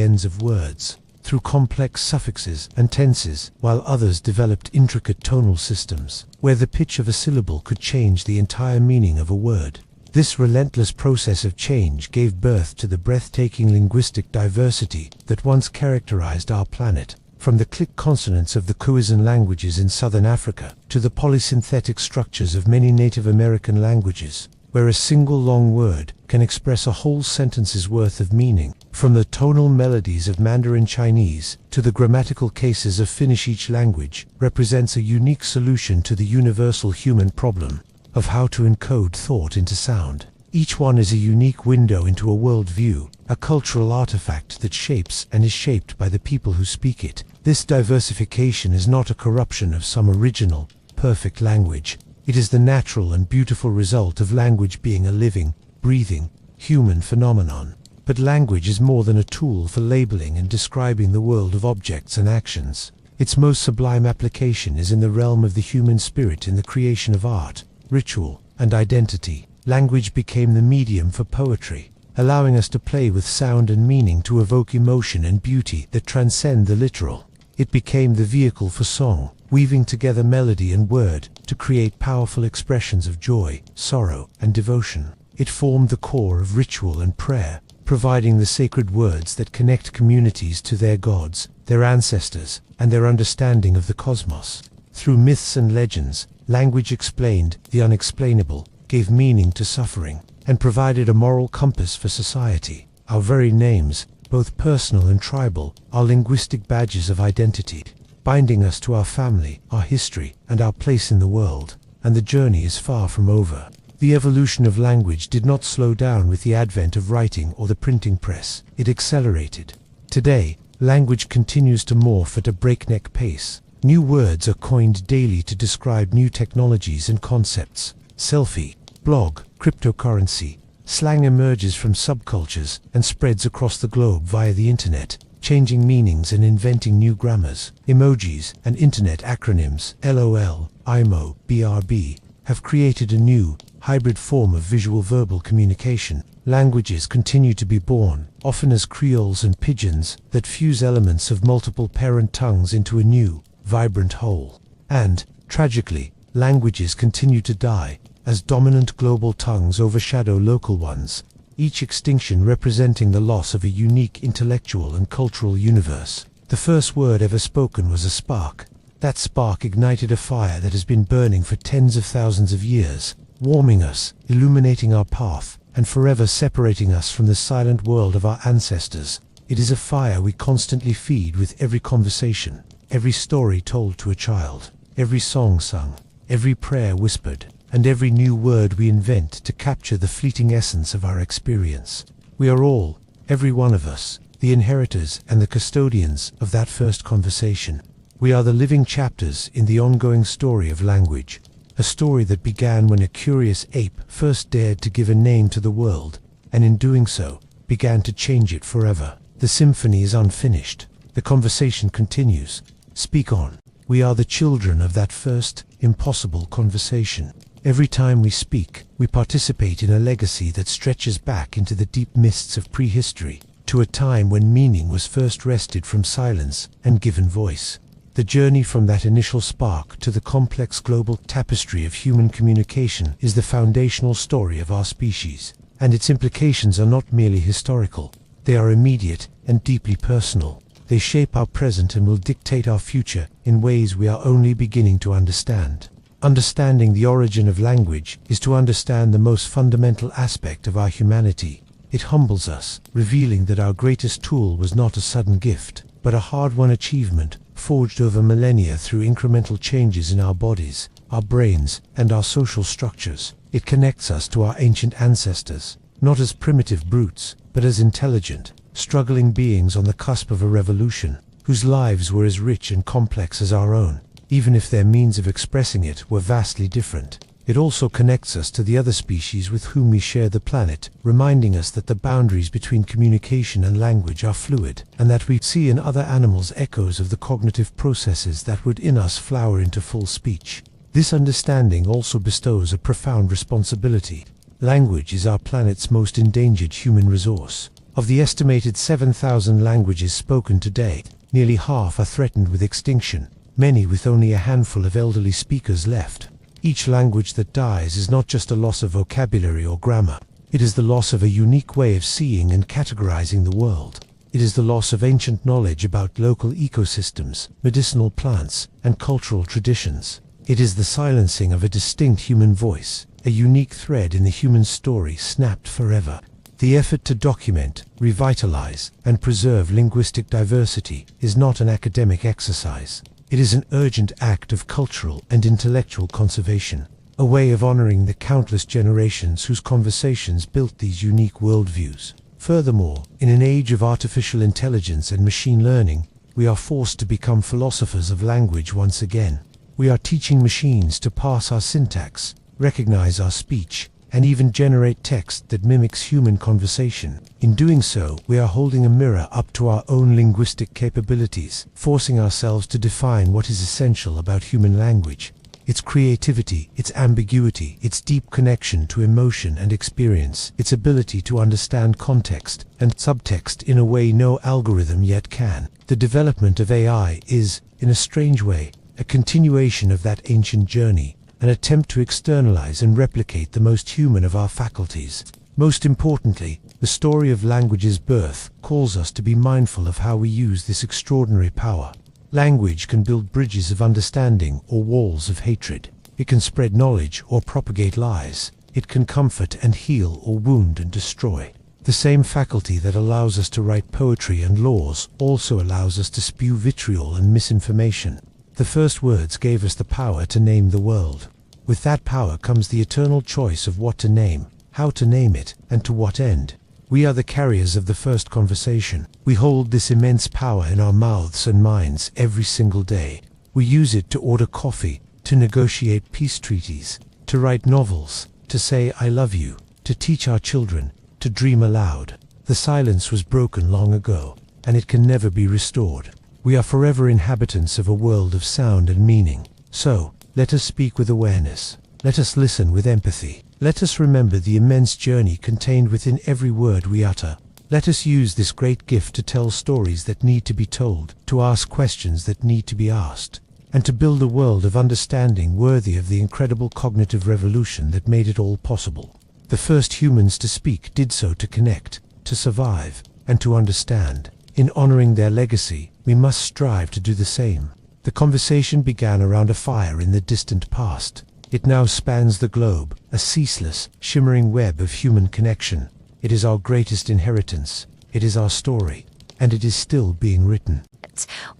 ends of words, through complex suffixes and tenses, while others developed intricate tonal systems, where the pitch of a syllable could change the entire meaning of a word. This relentless process of change gave birth to the breathtaking linguistic diversity that once characterized our planet. From the click consonants of the Khoisan languages in southern Africa to the polysynthetic structures of many Native American languages, where a single long word can express a whole sentence's worth of meaning. From the tonal melodies of Mandarin Chinese to the grammatical cases of Finnish, each language represents a unique solution to the universal human problem of how to encode thought into sound. Each one is a unique window into a worldview, a cultural artifact that shapes and is shaped by the people who speak it. This diversification is not a corruption of some original, perfect language. It is the natural and beautiful result of language being a living, breathing, human phenomenon. But language is more than a tool for labeling and describing the world of objects and actions. Its most sublime application is in the realm of the human spirit, in the creation of art, ritual, and identity. Language became the medium for poetry, allowing us to play with sound and meaning to evoke emotion and beauty that transcend the literal. It became the vehicle for song, weaving together melody and word to create powerful expressions of joy, sorrow, and devotion. It formed the core of ritual and prayer, providing the sacred words that connect communities to their gods, their ancestors, and their understanding of the cosmos. Through myths and legends, language explained the unexplainable, gave meaning to suffering, and provided a moral compass for society. Our very names, both personal and tribal, are linguistic badges of identity, binding us to our family, our history, and our place in the world. And the journey is far from over. The evolution of language did not slow down with the advent of writing or the printing press. It accelerated. Today, language continues to morph at a breakneck pace. New words are coined daily to describe new technologies and concepts. Selfie, blog, cryptocurrency. Slang emerges from subcultures and spreads across the globe via the internet, changing meanings and inventing new grammars. Emojis and internet acronyms, LOL, IMO, BRB, have created a new, hybrid form of visual-verbal communication. Languages continue to be born, often as creoles and pidgins, that fuse elements of multiple parent tongues into a new, vibrant whole. And, tragically, languages continue to die, as dominant global tongues overshadow local ones, each extinction representing the loss of a unique intellectual and cultural universe. The first word ever spoken was a spark. That spark ignited a fire that has been burning for tens of thousands of years, warming us, illuminating our path, and forever separating us from the silent world of our ancestors. It is a fire we constantly feed with every conversation, every story told to a child, every song sung, every prayer whispered, and every new word we invent to capture the fleeting essence of our experience. We are all, every one of us, the inheritors and the custodians of that first conversation. We are the living chapters in the ongoing story of language, a story that began when a curious ape first dared to give a name to the world, and in doing so, began to change it forever. The symphony is unfinished. The conversation continues. Speak on. We are the children of that first, impossible conversation. Every time we speak, we participate in a legacy that stretches back into the deep mists of prehistory, to a time when meaning was first wrested from silence and given voice. The journey from that initial spark to the complex global tapestry of human communication is the foundational story of our species, and its implications are not merely historical. They are immediate and deeply personal. They shape our present and will dictate our future in ways we are only beginning to understand. Understanding the origin of language is to understand the most fundamental aspect of our humanity. It humbles us, revealing that our greatest tool was not a sudden gift, but a hard-won achievement, forged over millennia through incremental changes in our bodies, our brains, and our social structures. It connects us to our ancient ancestors, not as primitive brutes, but as intelligent, struggling beings on the cusp of a revolution, whose lives were as rich and complex as our own, even if their means of expressing it were vastly different. It also connects us to the other species with whom we share the planet, reminding us that the boundaries between communication and language are fluid, and that we see in other animals echoes of the cognitive processes that would in us flower into full speech. This understanding also bestows a profound responsibility. Language is our planet's most endangered human resource. Of the estimated 7,000 languages spoken today, nearly half are threatened with extinction, many with only a handful of elderly speakers left. Each language that dies is not just a loss of vocabulary or grammar. It is the loss of a unique way of seeing and categorizing the world. It is the loss of ancient knowledge about local ecosystems, medicinal plants, and cultural traditions. It is the silencing of a distinct human voice, a unique thread in the human story snapped forever. The effort to document, revitalize, and preserve linguistic diversity is not an academic exercise. It is an urgent act of cultural and intellectual conservation, a way of honoring the countless generations whose conversations built these unique worldviews. Furthermore, in an age of artificial intelligence and machine learning, we are forced to become philosophers of language once again. We are teaching machines to parse our syntax, recognize our speech, and even generate text that mimics human conversation. In doing so, we are holding a mirror up to our own linguistic capabilities, forcing ourselves to define what is essential about human language: its creativity, its ambiguity, its deep connection to emotion and experience, its ability to understand context and subtext in a way no algorithm yet can. The development of AI is, in a strange way, a continuation of that ancient journey, an attempt to externalize and replicate the most human of our faculties. Most importantly, the story of language's birth calls us to be mindful of how we use this extraordinary power. Language can build bridges of understanding or walls of hatred. It can spread knowledge or propagate lies. It can comfort and heal or wound and destroy. The same faculty that allows us to write poetry and laws also allows us to spew vitriol and misinformation. The first words gave us the power to name the world. With that power comes the eternal choice of what to name, how to name it, and to what end. We are the carriers of the first conversation. We hold this immense power in our mouths and minds every single day. We use it to order coffee, to negotiate peace treaties, to write novels, to say I love you, to teach our children, to dream aloud. The silence was broken long ago, and it can never be restored. We are forever inhabitants of a world of sound and meaning. So, let us speak with awareness. Let us listen with empathy. Let us remember the immense journey contained within every word we utter. Let us use this great gift to tell stories that need to be told, to ask questions that need to be asked, and to build a world of understanding worthy of the incredible cognitive revolution that made it all possible. The first humans to speak did so to connect, to survive, and to understand. In honoring their legacy, we must strive to do the same. The conversation began around a fire in the distant past. It now spans the globe, a ceaseless, shimmering web of human connection. It is our greatest inheritance. It is our story, and it is still being written.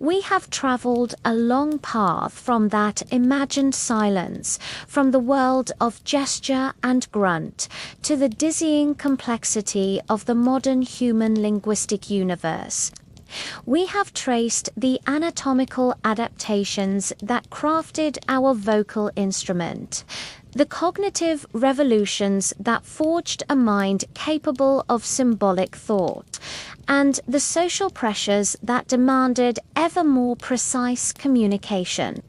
We have travelled a long path from that imagined silence, from the world of gesture and grunt, to the dizzying complexity of the modern human linguistic universe. We have traced the anatomical adaptations that crafted our vocal instrument, the cognitive revolutions that forged a mind capable of symbolic thought, and the social pressures that demanded ever more precise communication.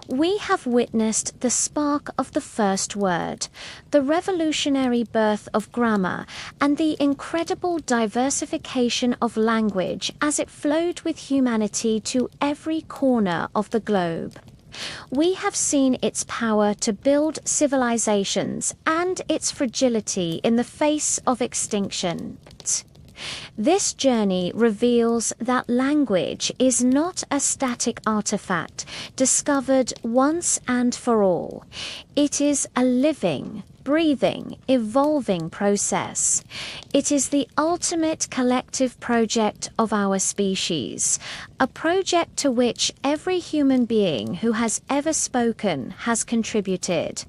We have witnessed the spark of the first word, the revolutionary birth of grammar, and the incredible diversification of language as it flowed with humanity to every corner of the globe. We have seen its power to build civilizations and its fragility in the face of extinction. This journey reveals that language is not a static artifact discovered once and for all. It is a living, breathing, evolving process. It is the ultimate collective project of our species, a project to which every human being who has ever spoken has contributed.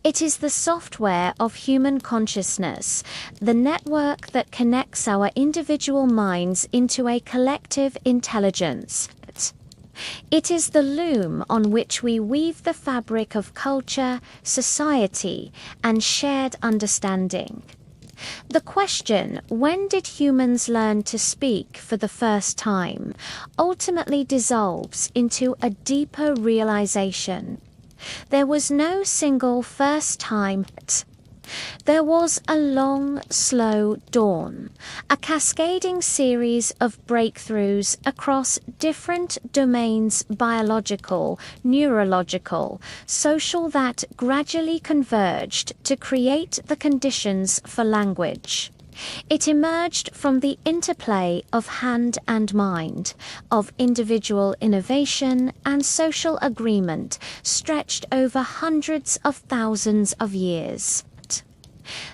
It is the software of human consciousness, the network that connects our individual minds into a collective intelligence. It is the loom on which we weave the fabric of culture, society, and shared understanding. The question, when did humans learn to speak for the first time, ultimately dissolves into a deeper realization. There was no single first time. There was a long, slow dawn, a cascading series of breakthroughs across different domains, biological, neurological, social, that gradually converged to create the conditions for language. It emerged from the interplay of hand and mind, of individual innovation and social agreement stretched over hundreds of thousands of years.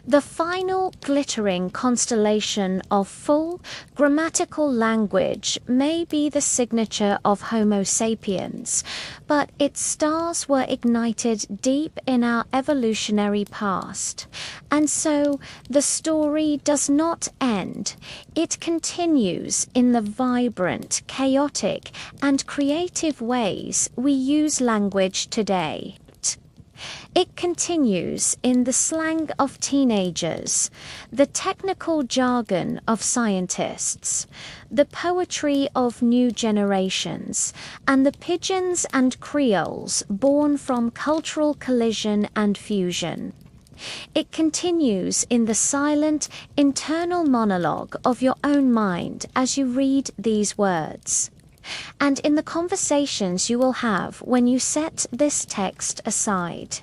The final glittering constellation of full grammatical language may be the signature of Homo sapiens, but its stars were ignited deep in our evolutionary past. And so the story does not end. It continues in the vibrant, chaotic, and creative ways we use language today. It continues in the slang of teenagers, the technical jargon of scientists, the poetry of new generations, and the pidgins and creoles born from cultural collision and fusion. It continues in the silent, internal monologue of your own mind as you read these words, and in the conversations you will have when you set this text aside.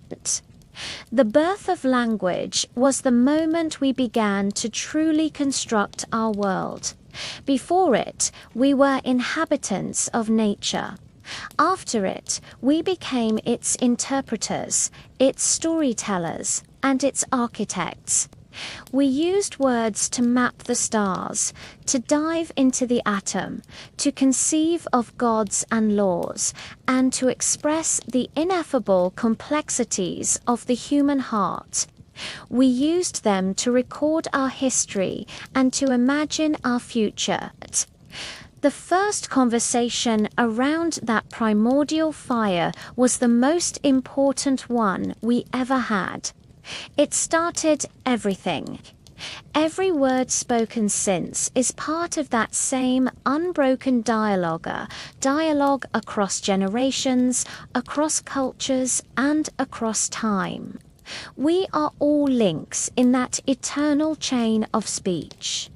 The birth of language was the moment we began to truly construct our world. Before it, we were inhabitants of nature. After it, we became its interpreters, its storytellers, and its architects. We used words to map the stars, to dive into the atom, to conceive of gods and laws, and to express the ineffable complexities of the human heart. We used them to record our history and to imagine our future. The first conversation around that primordial fire was the most important one we ever had. It started everything. Every word spoken since is part of that same unbroken dialogue across generations, across cultures, and across time. We are all links in that eternal chain of speech.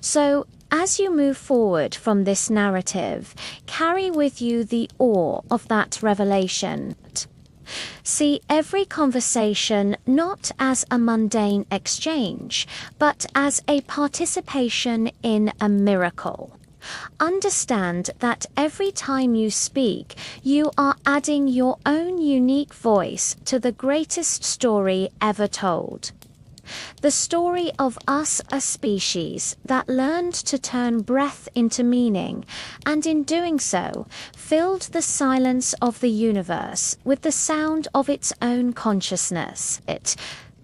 So, as you move forward from this narrative, carry with you the awe of that revelation. See every conversation not as a mundane exchange, but as a participation in a miracle. Understand that every time you speak, you are adding your own unique voice to the greatest story ever told. The story of us, a species that learned to turn breath into meaning, and in doing so, filled the silence of the universe with the sound of its own consciousness.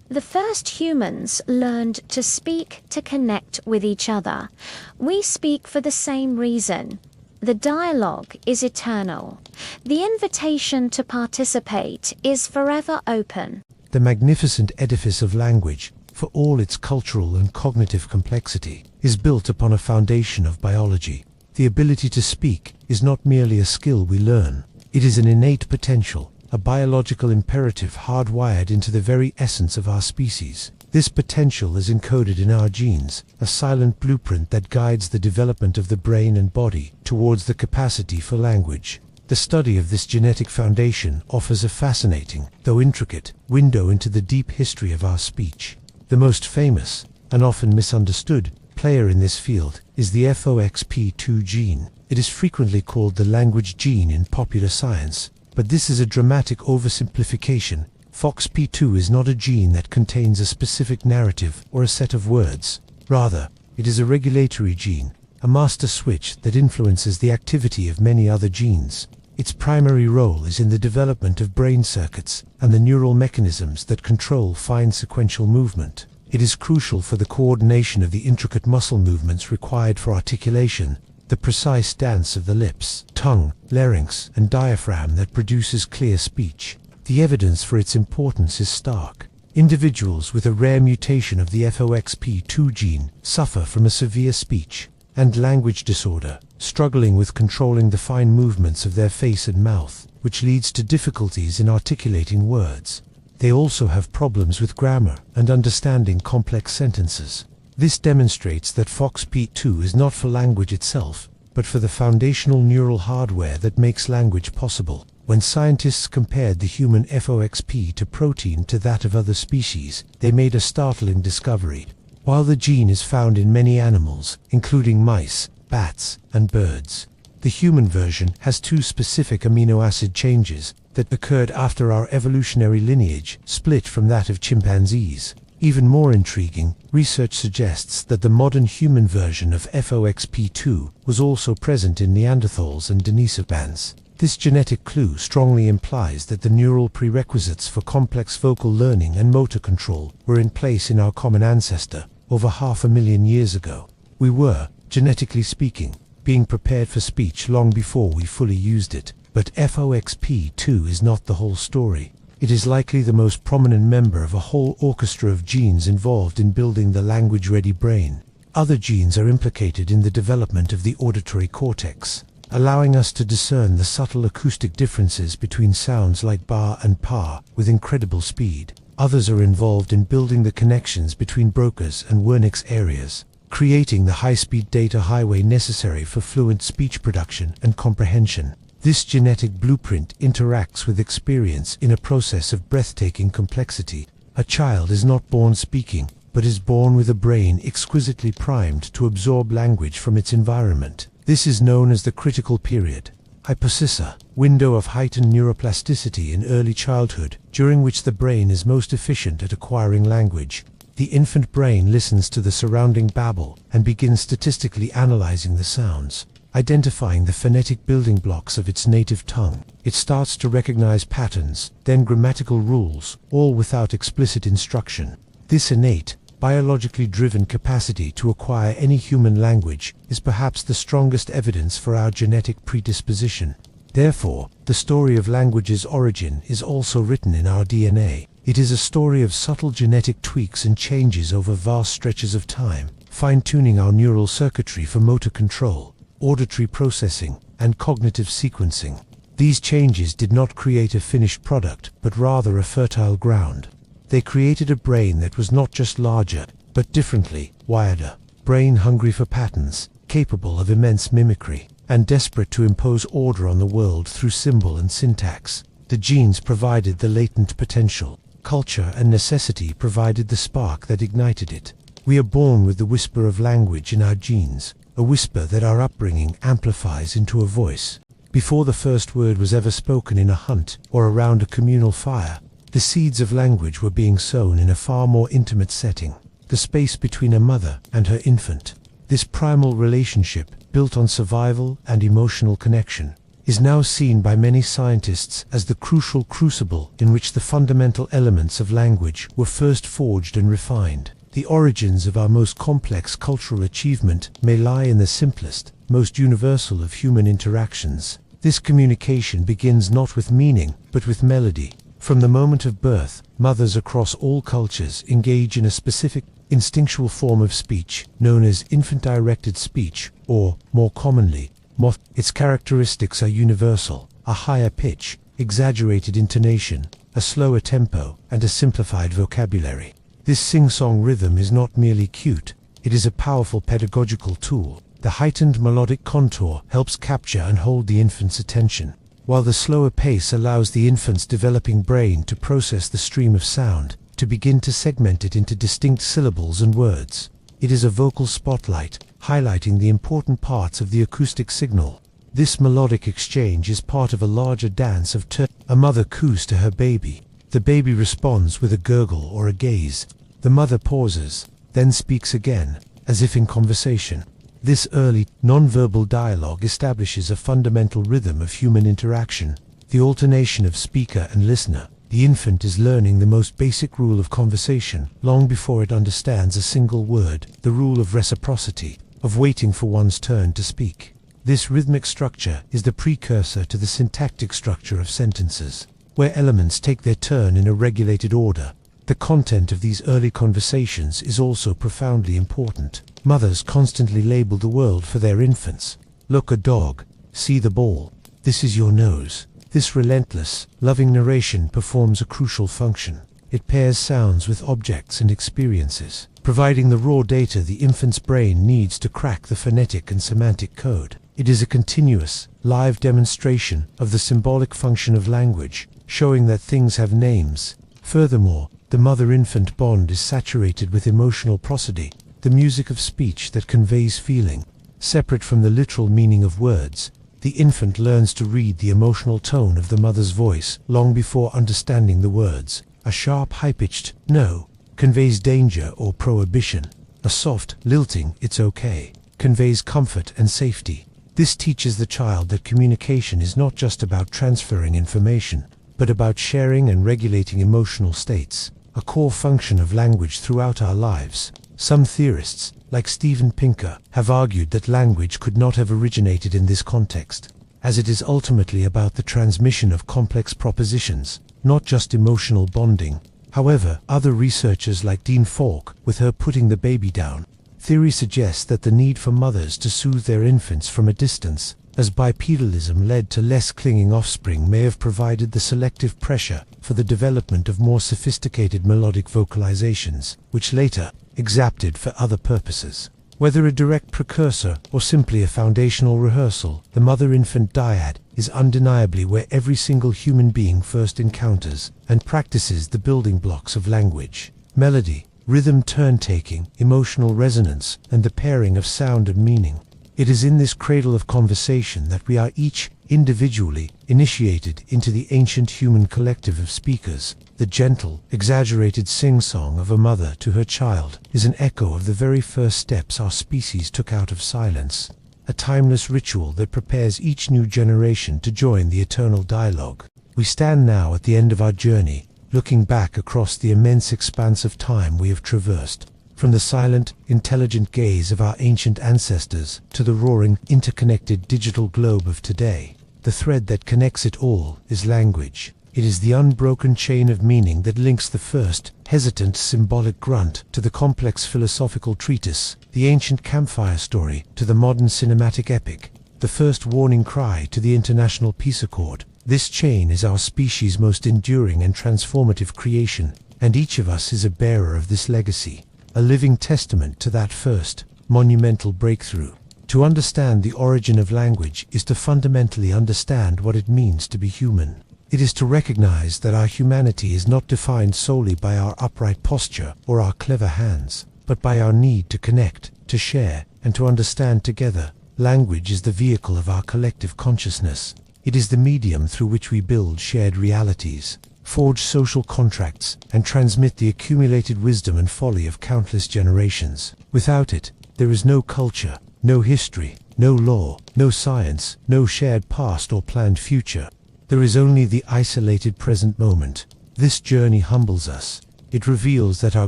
The first humans learned to speak to connect with each other. We speak for the same reason. The dialogue is eternal. The invitation to participate is forever open. The magnificent edifice of language, for all its cultural and cognitive complexity, is built upon a foundation of biology. The ability to speak is not merely a skill we learn. It is an innate potential, a biological imperative hardwired into the very essence of our species. This potential is encoded in our genes, a silent blueprint that guides the development of the brain and body towards the capacity for language. The study of this genetic foundation offers a fascinating, though intricate, window into the deep history of our speech. The most famous, and often misunderstood, player in this field is the FOXP2 gene. It is frequently called the language gene in popular science, but this is a dramatic oversimplification. FOXP2 is not a gene that contains a specific narrative or a set of words. Rather, it is a regulatory gene, a master switch that influences the activity of many other genes. Its primary role is in the development of brain circuits and the neural mechanisms that control fine sequential movement. It is crucial for the coordination of the intricate muscle movements required for articulation, the precise dance of the lips, tongue, larynx, and diaphragm that produces clear speech. The evidence for its importance is stark. Individuals with a rare mutation of the FOXP2 gene suffer from a severe speech and language disorder, struggling with controlling the fine movements of their face and mouth, which leads to difficulties in articulating words. They also have problems with grammar and understanding complex sentences. This demonstrates that FOXP2 is not for language itself, but for the foundational neural hardware that makes language possible. When scientists compared the human FOXP to protein to that of other species, they made a startling discovery. While the gene is found in many animals, including mice, bats, and birds, the human version has two specific amino acid changes that occurred after our evolutionary lineage split from that of chimpanzees. Even more intriguing, research suggests that the modern human version of FOXP2 was also present in Neanderthals and Denisovans. This genetic clue strongly implies that the neural prerequisites for complex vocal learning and motor control were in place in our common ancestor over 500,000 years ago. We were, genetically speaking, being prepared for speech long before we fully used it. But FOXP2 is not the whole story. It is likely the most prominent member of a whole orchestra of genes involved in building the language-ready brain. Other genes are implicated in the development of the auditory cortex, allowing us to discern the subtle acoustic differences between sounds like ba and pa with incredible speed. Others are involved in building the connections between Broca's and Wernicke's areas, creating the high-speed data highway necessary for fluent speech production and comprehension. This genetic blueprint interacts with experience in a process of breathtaking complexity. A child is not born speaking, but is born with a brain exquisitely primed to absorb language from its environment. This is known as the critical period, hyposysa, window of heightened neuroplasticity in early childhood, during which the brain is most efficient at acquiring language. The infant brain listens to the surrounding babble and begins statistically analyzing the sounds, identifying the phonetic building blocks of its native tongue. It starts to recognize patterns, then grammatical rules, all without explicit instruction. This innate, biologically driven capacity to acquire any human language is perhaps the strongest evidence for our genetic predisposition. Therefore, the story of language's origin is also written in our DNA. It is a story of subtle genetic tweaks and changes over vast stretches of time, fine-tuning our neural circuitry for motor control, auditory processing, and cognitive sequencing. These changes did not create a finished product, but rather a fertile ground. They created a brain that was not just larger, but differently wired. Brain hungry for patterns, capable of immense mimicry, and desperate to impose order on the world through symbol and syntax. The genes provided the latent potential. Culture and necessity provided the spark that ignited it. We are born with the whisper of language in our genes, a whisper that our upbringing amplifies into a voice. Before the first word was ever spoken in a hunt or around a communal fire, the seeds of language were being sown in a far more intimate setting, the space between a mother and her infant. This primal relationship, built on survival and emotional connection, is now seen by many scientists as the crucial crucible in which the fundamental elements of language were first forged and refined. The origins of our most complex cultural achievement may lie in the simplest, most universal of human interactions. This communication begins not with meaning, but with melody. From the moment of birth, mothers across all cultures engage in a specific, instinctual form of speech, known as infant-directed speech, or, more commonly, MOF. Its characteristics are universal: a higher pitch, exaggerated intonation, a slower tempo, and a simplified vocabulary. This sing-song rhythm is not merely cute, it is a powerful pedagogical tool. The heightened melodic contour helps capture and hold the infant's attention, while the slower pace allows the infant's developing brain to process the stream of sound, to begin to segment it into distinct syllables and words. It is a vocal spotlight, highlighting the important parts of the acoustic signal. This melodic exchange is part of a larger dance of a mother coos to her baby. The baby responds with a gurgle or a gaze. The mother pauses, then speaks again, as if in conversation. This early, non-verbal dialogue establishes a fundamental rhythm of human interaction, the alternation of speaker and listener. The infant is learning the most basic rule of conversation, long before it understands a single word, the rule of reciprocity, of waiting for one's turn to speak. This rhythmic structure is the precursor to the syntactic structure of sentences, where elements take their turn in a regulated order. The content of these early conversations is also profoundly important. Mothers constantly label the world for their infants. Look a dog, see the ball, this is your nose. This relentless, loving narration performs a crucial function. It pairs sounds with objects and experiences, providing the raw data the infant's brain needs to crack the phonetic and semantic code. It is a continuous, live demonstration of the symbolic function of language, showing that things have names. Furthermore, the mother-infant bond is saturated with emotional prosody, the music of speech that conveys feeling. Separate from the literal meaning of words, the infant learns to read the emotional tone of the mother's voice long before understanding the words. A sharp, high-pitched "no" conveys danger or prohibition. A soft, lilting "it's okay" conveys comfort and safety. This teaches the child that communication is not just about transferring information, but about sharing and regulating emotional states, a core function of language throughout our lives. Some theorists, like Steven Pinker, have argued that language could not have originated in this context, as it is ultimately about the transmission of complex propositions, not just emotional bonding. However, other researchers like Dean Falk, with her putting the baby down theory, suggests that the need for mothers to soothe their infants from a distance, as bipedalism led to less clinging offspring, may have provided the selective pressure for the development of more sophisticated melodic vocalizations, which later exapted for other purposes. Whether a direct precursor or simply a foundational rehearsal, the mother-infant dyad is undeniably where every single human being first encounters and practices the building blocks of language: melody, rhythm, turn-taking, emotional resonance, and the pairing of sound and meaning. It is in this cradle of conversation that we are each individually initiated into the ancient human collective of speakers. The gentle, exaggerated sing-song of a mother to her child is an echo of the very first steps our species took out of silence, a timeless ritual that prepares each new generation to join the eternal dialogue. We stand now at the end of our journey, looking back across the immense expanse of time we have traversed, from the silent, intelligent gaze of our ancient ancestors to the roaring, interconnected digital globe of today. The thread that connects it all is language. It is the unbroken chain of meaning that links the first, hesitant symbolic grunt to the complex philosophical treatise, the ancient campfire story to the modern cinematic epic, the first warning cry to the international peace accord. This chain is our species' most enduring and transformative creation, and each of us is a bearer of this legacy, a living testament to that first, monumental breakthrough. To understand the origin of language is to fundamentally understand what it means to be human. It is to recognize that our humanity is not defined solely by our upright posture or our clever hands, but by our need to connect, to share, and to understand together. Language is the vehicle of our collective consciousness. It is the medium through which we build shared realities, forge social contracts, and transmit the accumulated wisdom and folly of countless generations. Without it, there is no culture, no history, no law, no science, no shared past or planned future. There is only the isolated present moment. This journey humbles us. It reveals that our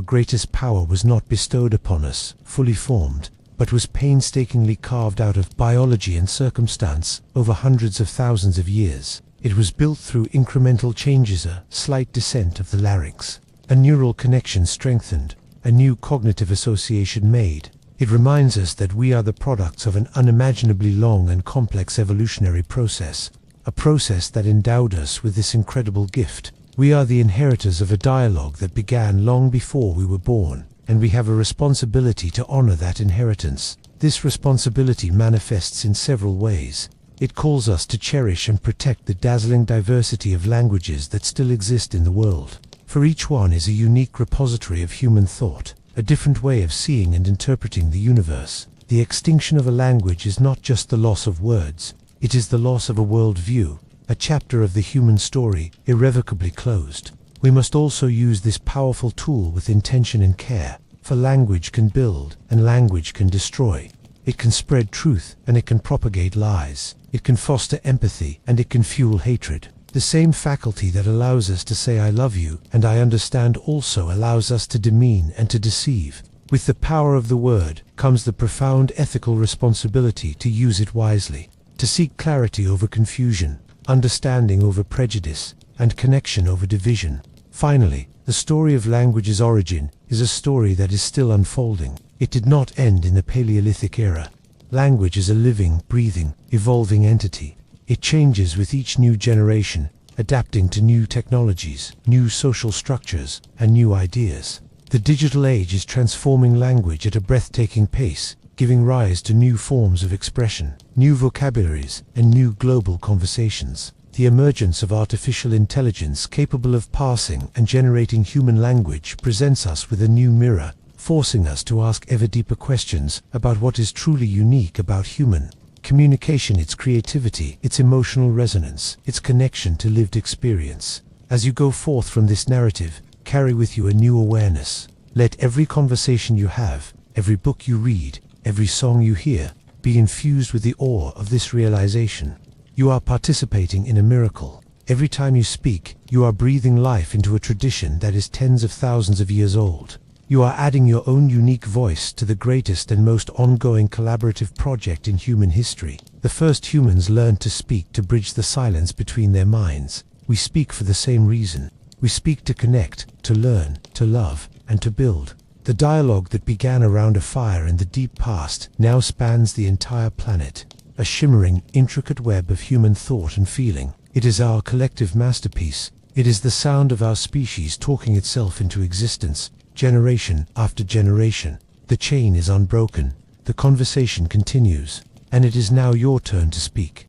greatest power was not bestowed upon us, fully formed, but was painstakingly carved out of biology and circumstance over hundreds of thousands of years. It was built through incremental changes, a slight descent of the larynx, a neural connection strengthened, a new cognitive association made. It reminds us that we are the products of an unimaginably long and complex evolutionary process, a process that endowed us with this incredible gift. We are the inheritors of a dialogue that began long before we were born, and we have a responsibility to honor that inheritance. This responsibility manifests in several ways. It calls us to cherish and protect the dazzling diversity of languages that still exist in the world. For each one is a unique repository of human thought, a different way of seeing and interpreting the universe. The extinction of a language is not just the loss of words, it is the loss of a worldview, a chapter of the human story, irrevocably closed. We must also use this powerful tool with intention and care, for language can build, and language can destroy. It can spread truth, and it can propagate lies. It can foster empathy, and it can fuel hatred. The same faculty that allows us to say "I love you" and "I understand" also allows us to demean and to deceive. With the power of the word comes the profound ethical responsibility to use it wisely, to seek clarity over confusion, understanding over prejudice, and connection over division. Finally, the story of language's origin is a story that is still unfolding. It did not end in the Paleolithic era. Language is a living, breathing, evolving entity. It changes with each new generation, adapting to new technologies, new social structures, and new ideas. The digital age is transforming language at a breathtaking pace, giving rise to new forms of expression, new vocabularies, and new global conversations. The emergence of artificial intelligence capable of parsing and generating human language presents us with a new mirror, forcing us to ask ever deeper questions about what is truly unique about human communication, its creativity, its emotional resonance, its connection to lived experience. As you go forth from this narrative, carry with you a new awareness. Let every conversation you have, every book you read, every song you hear, be infused with the awe of this realization. You are participating in a miracle. Every time you speak, you are breathing life into a tradition that is tens of thousands of years old. You are adding your own unique voice to the greatest and most ongoing collaborative project in human history. The first humans learned to speak to bridge the silence between their minds. We speak for the same reason. We speak to connect, to learn, to love, and to build. The dialogue that began around a fire in the deep past now spans the entire planet, a shimmering, intricate web of human thought and feeling. It is our collective masterpiece. It is the sound of our species talking itself into existence, generation after generation. The chain is unbroken, the conversation continues, and it is now your turn to speak.